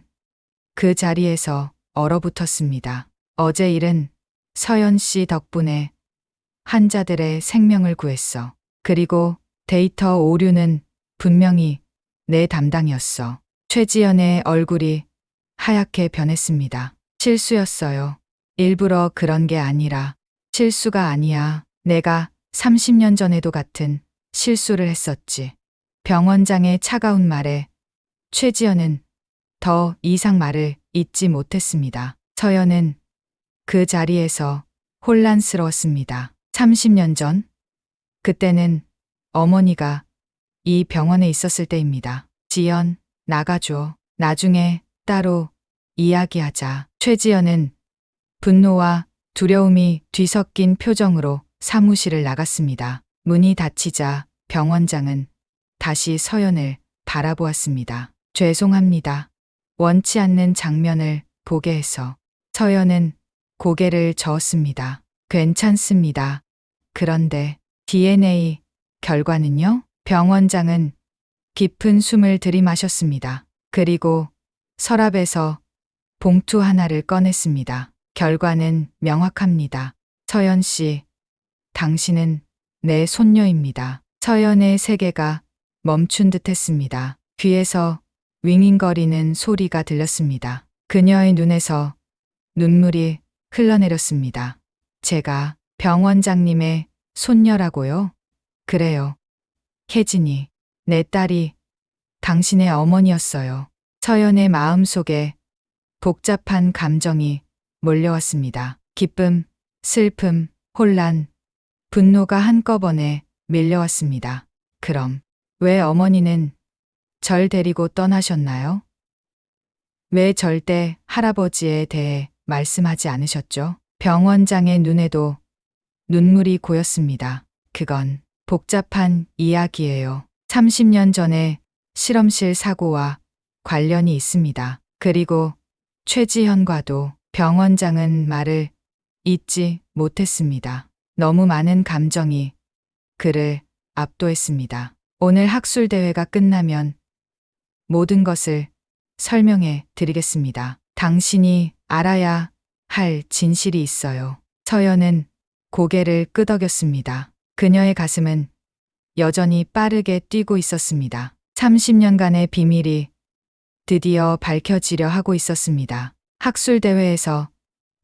그 자리에서 얼어붙었습니다. 어제 일은 서연 씨 덕분에 환자들의 생명을 구했어. 그리고 데이터 오류는 분명히 내 담당이었어. 최지연의 얼굴이 하얗게 변했습니다. 실수였어요. 일부러 그런 게 아니라. 실수가 아니야. 내가 30년 전에도 같은 실수를 했었지. 병원장의 차가운 말에 최지연은 더 이상 말을 잇지 못했습니다. 서연은 그 자리에서 혼란스러웠습니다. 30년 전? 그때는 어머니가 이 병원에 있었을 때입니다. 지연, 나가줘. 나중에 따로 이야기하자. 최지연은 분노와 두려움이 뒤섞인 표정으로 사무실을 나갔습니다. 문이 닫히자 병원장은 다시 서연을 바라보았습니다. 죄송합니다. 원치 않는 장면을 보게 해서. 서연은 고개를 저었습니다. 괜찮습니다. 그런데 DNA 결과는요? 병원장은 깊은 숨을 들이마셨습니다. 그리고 서랍에서 봉투 하나를 꺼냈습니다. 결과는 명확합니다. 서연 씨, 당신은 내 손녀입니다. 서연의 세계가 멈춘 듯 했습니다. 귀에서 윙윙거리는 소리가 들렸습니다. 그녀의 눈에서 눈물이 흘러내렸습니다. 제가 병원장님의 손녀라고요? 그래요. 혜진이 내 딸이 당신의 어머니였어요. 서연의 마음속에 복잡한 감정이 몰려왔습니다. 기쁨, 슬픔, 혼란, 분노가 한꺼번에 밀려왔습니다. 그럼 왜 어머니는 절 데리고 떠나셨나요? 왜 절대 할아버지에 대해 말씀하지 않으셨죠? 병원장의 눈에도 눈물이 고였습니다. 그건 복잡한 이야기예요. 30년 전에 실험실 사고와 관련이 있습니다. 그리고 최지현과도. 병원장은 말을 잇지 못했습니다. 너무 많은 감정이 그를 압도했습니다. 오늘 학술대회가 끝나면 모든 것을 설명해 드리겠습니다. 당신이 알아야 할 진실이 있어요. 서연은 고개를 끄덕였습니다. 그녀의 가슴은 여전히 빠르게 뛰고 있었습니다. 30년간의 비밀이 드디어 밝혀지려 하고 있었습니다. 학술대회에서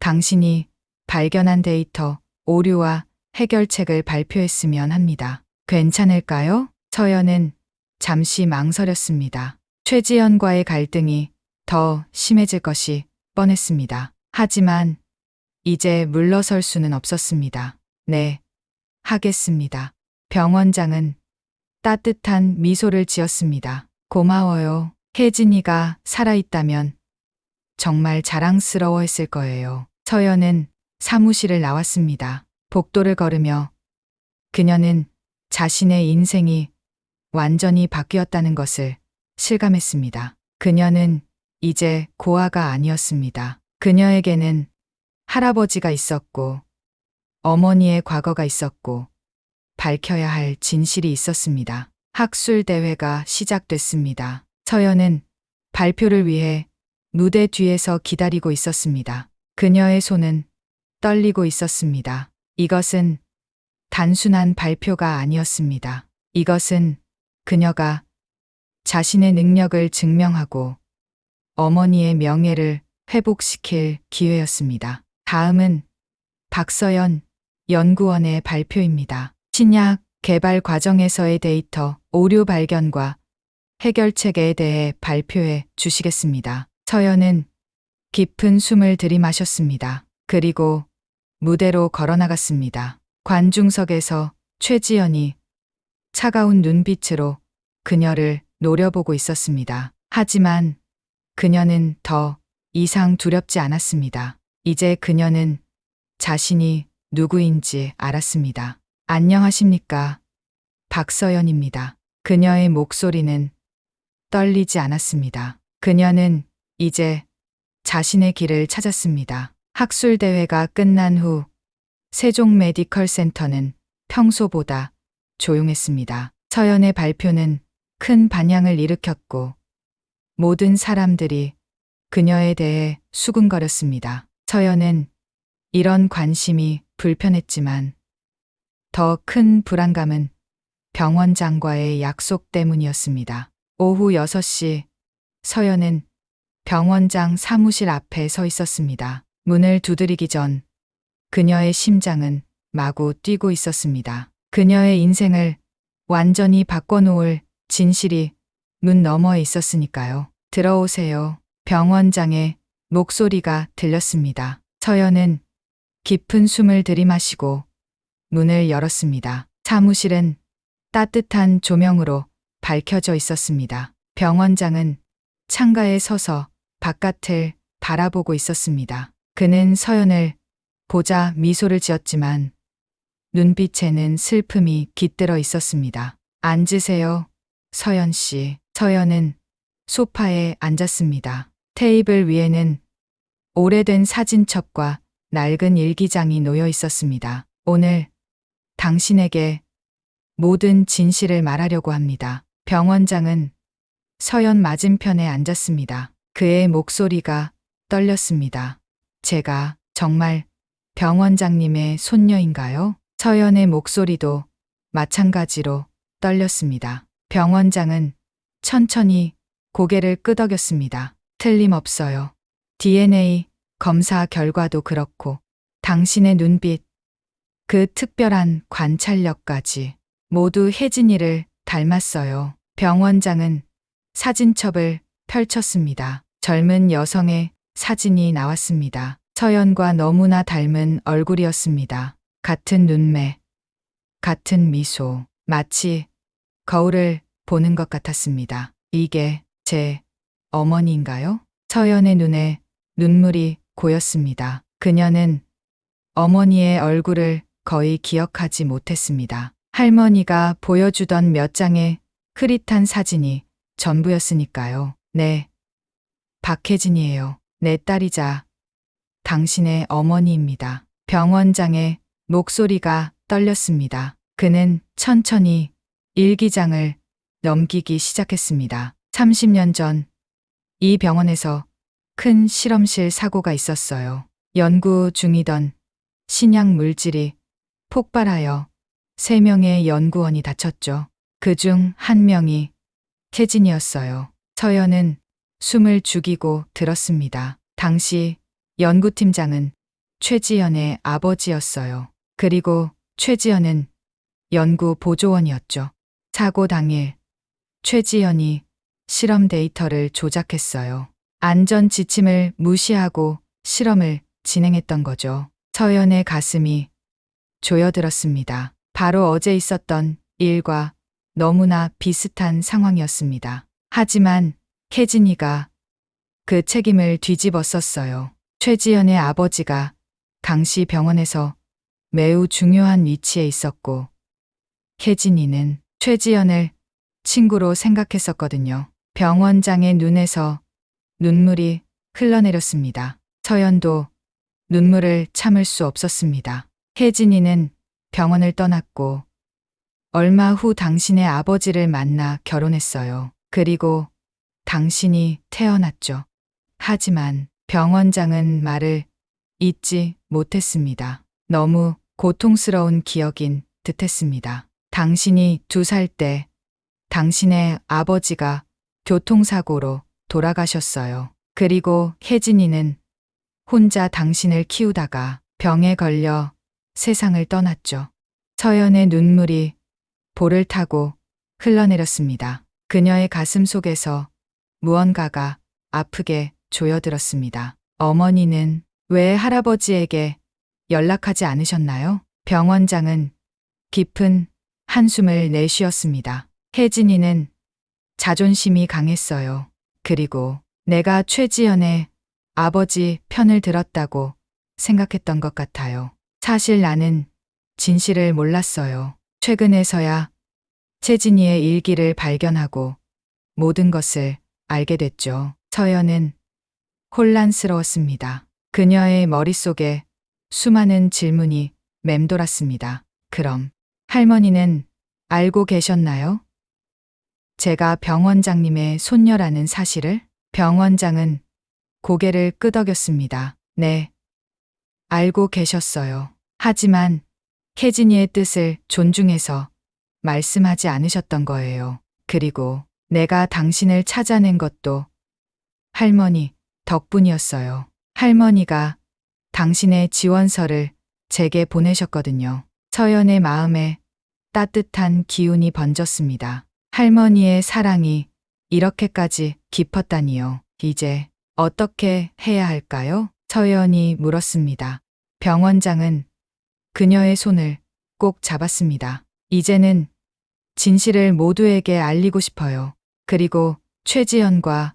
당신이 발견한 데이터, 오류와 해결책을 발표했으면 합니다. 괜찮을까요? 서연은 잠시 망설였습니다. 최지연과의 갈등이 더 심해질 것이 뻔했습니다. 하지만 이제 물러설 수는 없었습니다. 네, 하겠습니다. 병원장은 따뜻한 미소를 지었습니다. 고마워요. 혜진이가 살아있다면 정말 자랑스러워했을 거예요. 서연은 사무실을 나왔습니다. 복도를 걸으며 그녀는 자신의 인생이 완전히 바뀌었다는 것을 실감했습니다. 그녀는 이제 고아가 아니었습니다. 그녀에게는 할아버지가 있었고 어머니의 과거가 있었고 밝혀야 할 진실이 있었습니다. 학술대회가 시작됐습니다. 서연은 발표를 위해 무대 뒤에서 기다리고 있었습니다. 그녀의 손은 떨리고 있었습니다. 이것은 단순한 발표가 아니었습니다. 이것은 그녀가 자신의 능력을 증명하고 어머니의 명예를 회복시킬 기회였습니다. 다음은 박서연 연구원의 발표입니다. 신약 개발 과정에서의 데이터, 오류 발견과 해결책에 대해 발표해 주시겠습니다. 서연은 깊은 숨을 들이마셨습니다. 그리고 무대로 걸어나갔습니다. 관중석에서 최지연이 차가운 눈빛으로 그녀를 노려보고 있었습니다. 하지만 그녀는 더 이상 두렵지 않았습니다. 이제 그녀는 자신이 누구인지 알았습니다. 안녕하십니까? 박서연입니다. 그녀의 목소리는 떨리지 않았습니다. 그녀는 이제 자신의 길을 찾았습니다. 학술대회가 끝난 후 세종 메디컬 센터는 평소보다 조용했습니다. 서연의 발표는 큰 반향을 일으켰고 모든 사람들이 그녀에 대해 수군거렸습니다. 서연은 이런 관심이 불편했지만 더 큰 불안감은 병원장과의 약속 때문이었습니다. 오후 6시 서연은 병원장 사무실 앞에 서 있었습니다. 문을 두드리기 전 그녀의 심장은 마구 뛰고 있었습니다. 그녀의 인생을 완전히 바꿔놓을 진실이 문 너머에 있었으니까요. 들어오세요. 병원장의 목소리가 들렸습니다. 서연은 깊은 숨을 들이마시고 문을 열었습니다. 사무실은 따뜻한 조명으로 밝혀져 있었습니다. 병원장은 창가에 서서 바깥을 바라보고 있었습니다. 그는 서연을 보자 미소를 지었지만 눈빛에는 슬픔이 깃들어 있었습니다. 앉으세요, 서연 씨. 서연은 소파에 앉았습니다. 테이블 위에는 오래된 사진첩과 낡은 일기장이 놓여 있었습니다. 오늘 당신에게 모든 진실을 말하려고 합니다. 병원장은 서연 맞은편에 앉았습니다. 그의 목소리가 떨렸습니다. 제가 정말 병원장님의 손녀인가요? 서연의 목소리도 마찬가지로 떨렸습니다. 병원장은 천천히 고개를 끄덕였습니다. 틀림없어요. DNA 검사 결과도 그렇고 당신의 눈빛, 그 특별한 관찰력까지 모두 혜진이를 닮았어요. 병원장은 사진첩을 펼쳤습니다. 젊은 여성의 사진이 나왔습니다. 서연과 너무나 닮은 얼굴이었습니다. 같은 눈매, 같은 미소, 마치 거울을 보는 것 같았습니다. 이게 제 어머니인가요? 서연의 눈에 눈물이 고였습니다. 그녀는 어머니의 얼굴을 거의 기억하지 못했습니다. 할머니가 보여주던 몇 장의 흐릿한 사진이 전부였으니까요. 네, 박혜진이에요. 내 딸이자 당신의 어머니입니다. 병원장의 목소리가 떨렸습니다. 그는 천천히 일기장을 넘기기 시작했습니다. 30년 전 이 병원에서 큰 실험실 사고가 있었어요. 연구 중이던 신약 물질이 폭발하여 3명의 연구원이 다쳤죠. 그중 1명이 혜진이었어요. 서연은 숨을 죽이고 들었습니다. 당시 연구팀장은 최지연의 아버지였어요. 그리고 최지연은 연구 보조원이었죠. 사고 당일 최지연이 실험 데이터를 조작했어요. 안전 지침을 무시하고 실험을 진행했던 거죠. 서연의 가슴이 조여들었습니다. 바로 어제 있었던 일과 너무나 비슷한 상황이었습니다. 하지만 혜진이가 그 책임을 뒤집었었어요. 최지연의 아버지가 당시 병원에서 매우 중요한 위치에 있었고 혜진이는 최지연을 친구로 생각했었거든요. 병원장의 눈에서 눈물이 흘러내렸습니다. 서연도 눈물을 참을 수 없었습니다. 혜진이는 병원을 떠났고 얼마 후 당신의 아버지를 만나 결혼했어요. 그리고 당신이 태어났죠. 하지만 병원장은 말을 잊지 못했습니다. 너무 고통스러운 기억인 듯했습니다. 당신이 2살 때 당신의 아버지가 교통사고로 돌아가셨어요. 그리고 혜진이는 혼자 당신을 키우다가 병에 걸려 세상을 떠났죠. 서연의 눈물이 볼을 타고 흘러내렸습니다. 그녀의 가슴 속에서 무언가가 아프게 조여들었습니다. 어머니는 왜 할아버지에게 연락하지 않으셨나요? 병원장은 깊은 한숨을 내쉬었습니다. 혜진이는 자존심이 강했어요. 그리고 내가 최지연의 아버지 편을 들었다고 생각했던 것 같아요. 사실 나는 진실을 몰랐어요. 최근에서야 최진희의 일기를 발견하고 모든 것을 알게 됐죠. 서연은 혼란스러웠습니다. 그녀의 머릿속에 수많은 질문이 맴돌았습니다. 그럼 할머니는 알고 계셨나요? 제가 병원장님의 손녀라는 사실을? 병원장은 고개를 끄덕였습니다. 네, 알고 계셨어요. 하지만 혜진이의 뜻을 존중해서 말씀하지 않으셨던 거예요. 그리고 내가 당신을 찾아낸 것도 할머니 덕분이었어요. 할머니가 당신의 지원서를 제게 보내셨거든요. 서연의 마음에 따뜻한 기운이 번졌습니다. 할머니의 사랑이 이렇게까지 깊었다니요. 이제 어떻게 해야 할까요? 서연이 물었습니다. 병원장은 그녀의 손을 꼭 잡았습니다. 이제는 진실을 모두에게 알리고 싶어요. 그리고 최지연과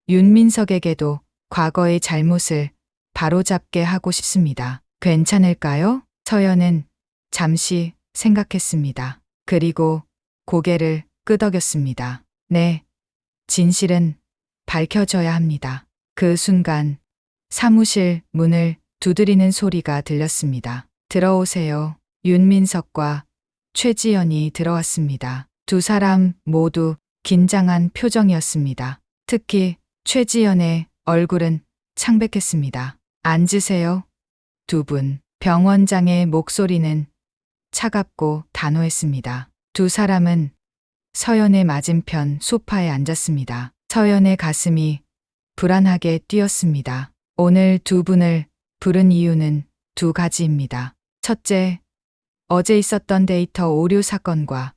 윤민석에게도 과거의 잘못을 바로잡게 하고 싶습니다. 괜찮을까요? 서연은 잠시 생각했습니다. 그리고 고개를 끄덕였습니다. 네, 진실은 밝혀져야 합니다. 그 순간 사무실 문을 두드리는 소리가 들렸습니다. 들어오세요. 윤민석과 최지연이 들어왔습니다. 2사람 모두 긴장한 표정이었습니다. 특히 최지연의 얼굴은 창백했습니다. 앉으세요. 2분. 병원장의 목소리는 차갑고 단호했습니다. 2사람은 서연의 맞은편 소파에 앉았습니다. 서연의 가슴이 불안하게 뛰었습니다. 오늘 2분을 부른 이유는 2가지입니다. 첫째, 어제 있었던 데이터 오류 사건과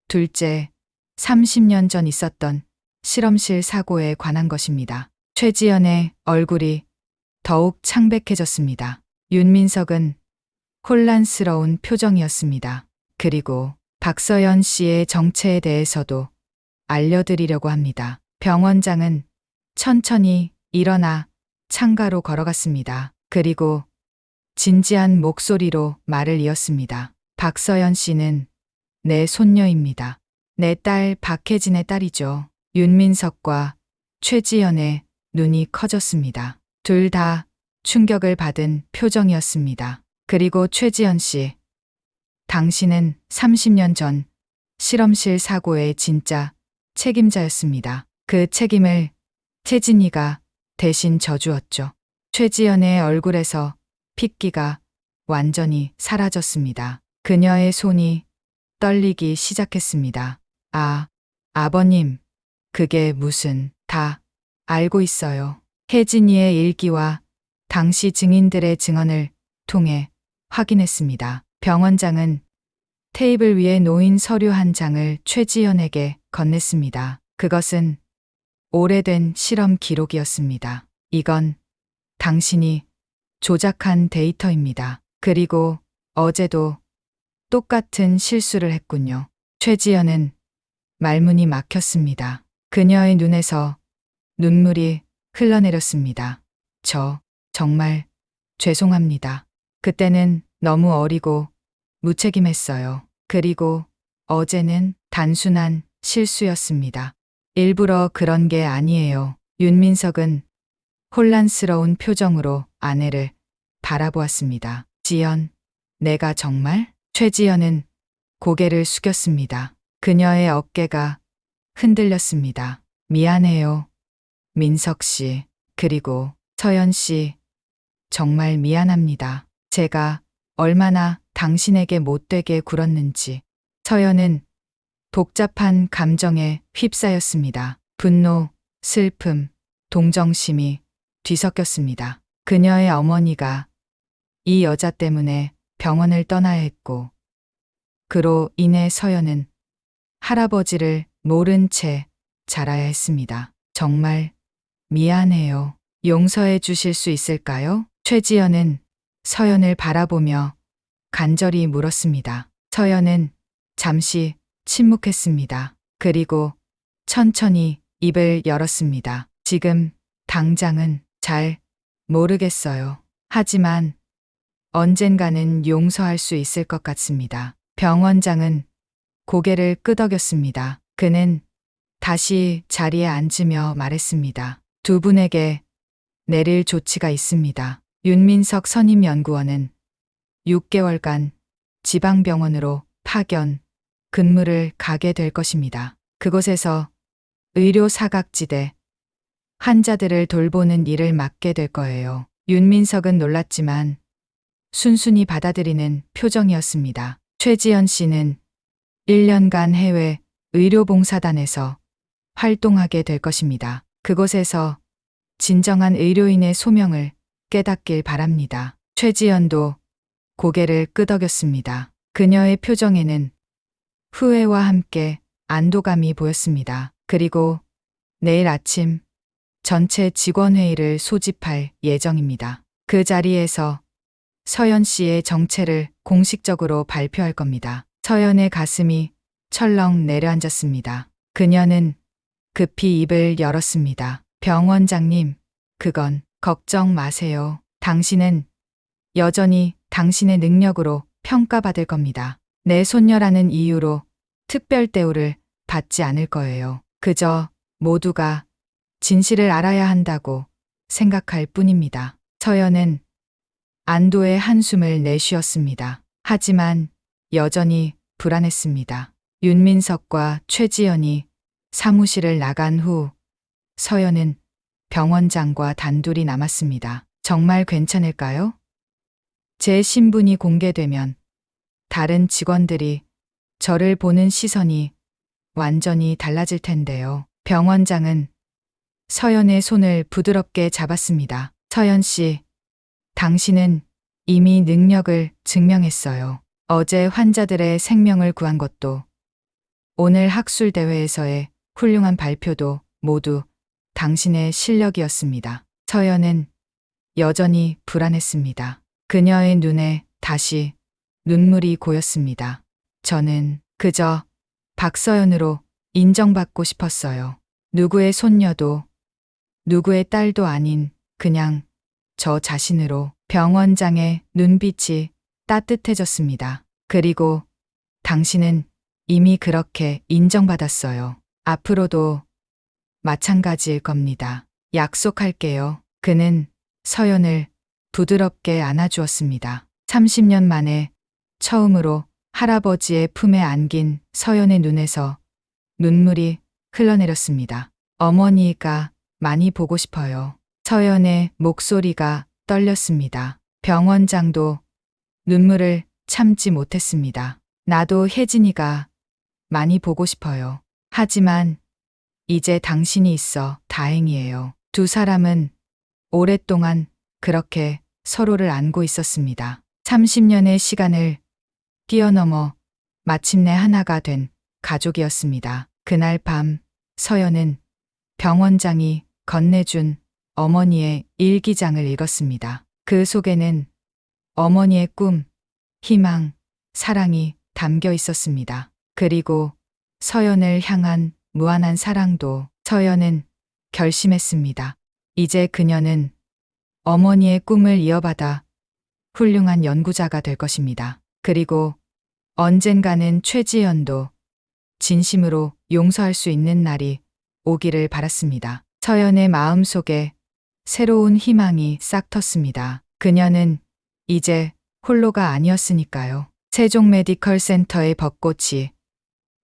둘째, 30년 전 있었던 실험실 사고에 관한 것입니다. 최지연의 얼굴이 더욱 창백해졌습니다. 윤민석은 혼란스러운 표정이었습니다. 그리고 박서연 씨의 정체에 대해서도 알려드리려고 합니다. 병원장은 천천히 일어나 창가로 걸어갔습니다. 그리고 진지한 목소리로 말을 이었습니다. 박서연 씨는 내 손녀입니다. 내 딸 박혜진의 딸이죠. 윤민석과 최지연의 눈이 커졌습니다. 둘 다 충격을 받은 표정이었습니다. 그리고 최지연 씨, 당신은 30년 전 실험실 사고의 진짜 책임자였습니다. 그 책임을 태진이가 대신 져주었죠. 최지연의 얼굴에서 핏기가 완전히 사라졌습니다. 그녀의 손이 떨리기 시작했습니다. 아버님, 그게 무슨, 다 알고 있어요. 혜진이의 일기와 당시 증인들의 증언을 통해 확인했습니다. 병원장은 테이블 위에 놓인 서류 한 장을 최지연에게 건넸습니다. 그것은 오래된 실험 기록이었습니다. 이건 당신이 조작한 데이터입니다. 그리고 어제도 똑같은 실수를 했군요. 최지연은 말문이 막혔습니다. 그녀의 눈에서 눈물이 흘러내렸습니다. 정말 죄송합니다. 그때는 너무 어리고 무책임했어요. 그리고 어제는 단순한 실수였습니다. 일부러 그런 게 아니에요. 윤민석은 혼란스러운 표정으로 아내를 바라보았습니다. 지연, 내가 정말? 최지연은 고개를 숙였습니다. 그녀의 어깨가 흔들렸습니다. 미안해요. 민석 씨, 그리고 서연 씨, 정말 미안합니다. 제가 얼마나 당신에게 못되게 굴었는지. 서연은 복잡한 감정에 휩싸였습니다. 분노, 슬픔, 동정심이 뒤섞였습니다. 그녀의 어머니가 이 여자 때문에 병원을 떠나야 했고, 그로 인해 서연은 할아버지를 모른 채 자라야 했습니다. 정말 미안해요. 용서해 주실 수 있을까요? 최지연은 서연을 바라보며 간절히 물었습니다. 서연은 잠시 침묵했습니다. 그리고 천천히 입을 열었습니다. 지금 당장은 잘 모르겠어요. 하지만 언젠가는 용서할 수 있을 것 같습니다. 병원장은 고개를 끄덕였습니다. 그는 다시 자리에 앉으며 말했습니다. 두 분에게 내릴 조치가 있습니다. 윤민석 선임연구원은 6개월간 지방병원으로 파견, 근무를 가게 될 것입니다. 그곳에서 의료 사각지대, 환자들을 돌보는 일을 맡게 될 거예요. 윤민석은 놀랐지만 순순히 받아들이는 표정이었습니다. 최지연 씨는 1년간 해외 의료봉사단에서 활동하게 될 것입니다. 그곳에서 진정한 의료인의 소명을 깨닫길 바랍니다. 최지연도 고개를 끄덕였습니다. 그녀의 표정에는 후회와 함께 안도감이 보였습니다. 그리고 내일 아침 전체 직원회의를 소집할 예정입니다. 그 자리에서 서연 씨의 정체를 공식적으로 발표할 겁니다. 서연의 가슴이 철렁 내려앉았습니다. 그녀는 급히 입을 열었습니다. 병원장님, 그건 걱정 마세요. 당신은 여전히 당신의 능력으로 평가받을 겁니다. 내 손녀라는 이유로 특별 대우를 받지 않을 거예요. 그저 모두가 진실을 알아야 한다고 생각할 뿐입니다. 서연은 안도의 한숨을 내쉬었습니다. 하지만 여전히 불안했습니다. 윤민석과 최지연이 사무실을 나간 후 서연은 병원장과 단둘이 남았습니다. 정말 괜찮을까요? 제 신분이 공개되면 다른 직원들이 저를 보는 시선이 완전히 달라질 텐데요. 병원장은 서연의 손을 부드럽게 잡았습니다. 서연 씨, 당신은 이미 능력을 증명했어요. 어제 환자들의 생명을 구한 것도 오늘 학술대회에서의 훌륭한 발표도 모두 당신의 실력이었습니다. 서연은 여전히 불안했습니다. 그녀의 눈에 다시 눈물이 고였습니다. 저는 그저 박서연으로 인정받고 싶었어요. 누구의 손녀도 누구의 딸도 아닌 그냥 저 자신으로. 병원장의 눈빛이 따뜻해졌습니다. 그리고 당신은 이미 그렇게 인정받았어요. 앞으로도 마찬가지일 겁니다. 약속할게요. 그는 서연을 부드럽게 안아주었습니다. 30년 만에 처음으로 할아버지의 품에 안긴 서연의 눈에서 눈물이 흘러내렸습니다. 어머니가 많이 보고 싶어요. 서연의 목소리가 떨렸습니다. 병원장도 눈물을 참지 못했습니다. 나도 혜진이가 많이 보고 싶어요. 하지만 이제 당신이 있어 다행이에요. 두 사람은 오랫동안 그렇게 서로를 안고 있었습니다. 30년의 시간을 뛰어넘어 마침내 하나가 된 가족이었습니다. 그날 밤 서연은 병원장이 건네준 어머니의 일기장을 읽었습니다. 그 속에는 어머니의 꿈, 희망, 사랑이 담겨 있었습니다. 그리고 서연을 향한 무한한 사랑도. 서연은 결심했습니다. 이제 그녀는 어머니의 꿈을 이어받아 훌륭한 연구자가 될 것입니다. 그리고 언젠가는 최지연도 진심으로 용서할 수 있는 날이 오기를 바랐습니다. 서연의 마음속에 새로운 희망이 싹 텄습니다. 그녀는 이제 홀로가 아니었으니까요. 세종 메디컬 센터의 벚꽃이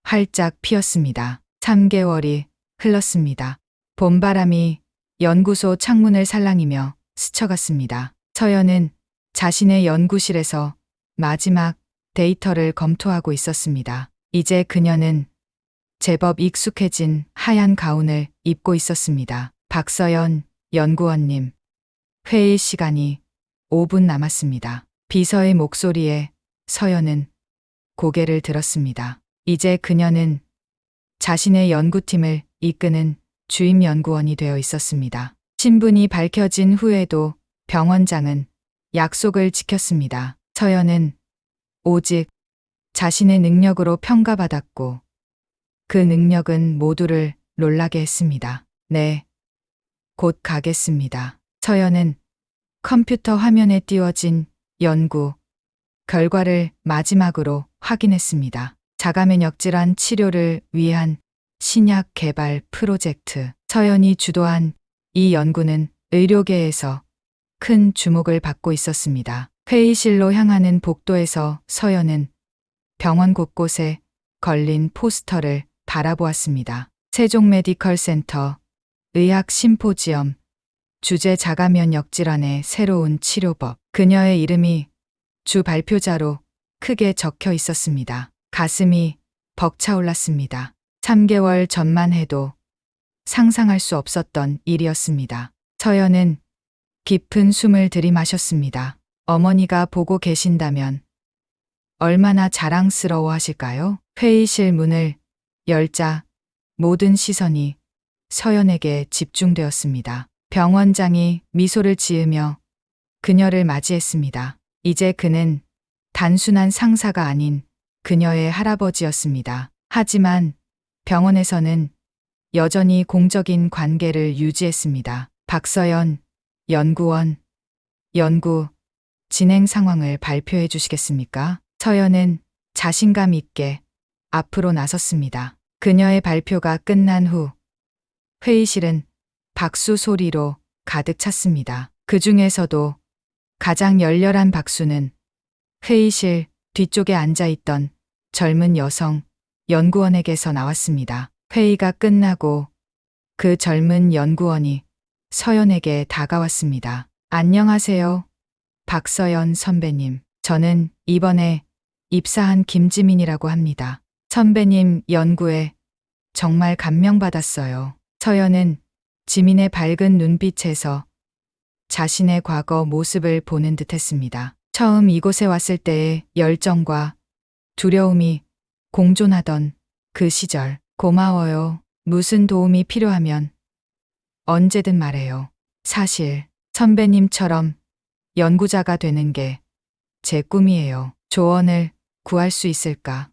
활짝 피었습니다. 3개월이 흘렀습니다. 봄바람이 연구소 창문을 살랑이며 스쳐갔습니다. 서연은 자신의 연구실에서 마지막 데이터를 검토하고 있었습니다. 이제 그녀는 제법 익숙해진 하얀 가운을 입고 있었습니다. 박서연 연구원님, 회의 시간이 5분 남았습니다. 비서의 목소리에 서연은 고개를 들었습니다. 이제 그녀는 자신의 연구팀을 이끄는 주임 연구원이 되어 있었습니다. 신분이 밝혀진 후에도 병원장은 약속을 지켰습니다. 서연은 오직 자신의 능력으로 평가받았고 그 능력은 모두를 놀라게 했습니다. 네, 곧 가겠습니다. 서연은 컴퓨터 화면에 띄워진 연구 결과를 마지막으로 확인했습니다. 자가면역 질환 치료를 위한 신약 개발 프로젝트. 서연이 주도한 이 연구는 의료계에서 큰 주목을 받고 있었습니다. 회의실로 향하는 복도에서 서연은 병원 곳곳에 걸린 포스터를 바라보았습니다. 세종 메디컬 센터 의학 심포지엄 주제 자가면역 질환의 새로운 치료법. 그녀의 이름이 주 발표자로 크게 적혀 있었습니다. 가슴이 벅차올랐습니다. 3개월 전만 해도 상상할 수 없었던 일이었습니다. 서연은 깊은 숨을 들이마셨습니다. 어머니가 보고 계신다면 얼마나 자랑스러워 하실까요? 회의실 문을 열자 모든 시선이 서연에게 집중되었습니다. 병원장이 미소를 지으며 그녀를 맞이했습니다. 이제 그는 단순한 상사가 아닌 그녀의 할아버지였습니다. 하지만 병원에서는 여전히 공적인 관계를 유지했습니다. 박서연 연구원, 연구 진행 상황을 발표해 주시겠습니까? 서연은 자신감 있게 앞으로 나섰습니다. 그녀의 발표가 끝난 후 회의실은 박수 소리로 가득 찼습니다. 그 중에서도 가장 열렬한 박수는 회의실 뒤쪽에 앉아있던 젊은 여성 연구원에게서 나왔습니다. 회의가 끝나고 그 젊은 연구원이 서연에게 다가왔습니다. 안녕하세요. 박서연 선배님. 저는 이번에 입사한 김지민이라고 합니다. 선배님 연구에 정말 감명받았어요. 서연은 지민의 밝은 눈빛에서 자신의 과거 모습을 보는 듯했습니다. 처음 이곳에 왔을 때의 열정과 두려움이 공존하던 그 시절 고마워요. 무슨 도움이 필요하면 언제든 말해요. 사실 선배님처럼 연구자가 되는 게 제 꿈이에요. 조언을 구할 수 있을까?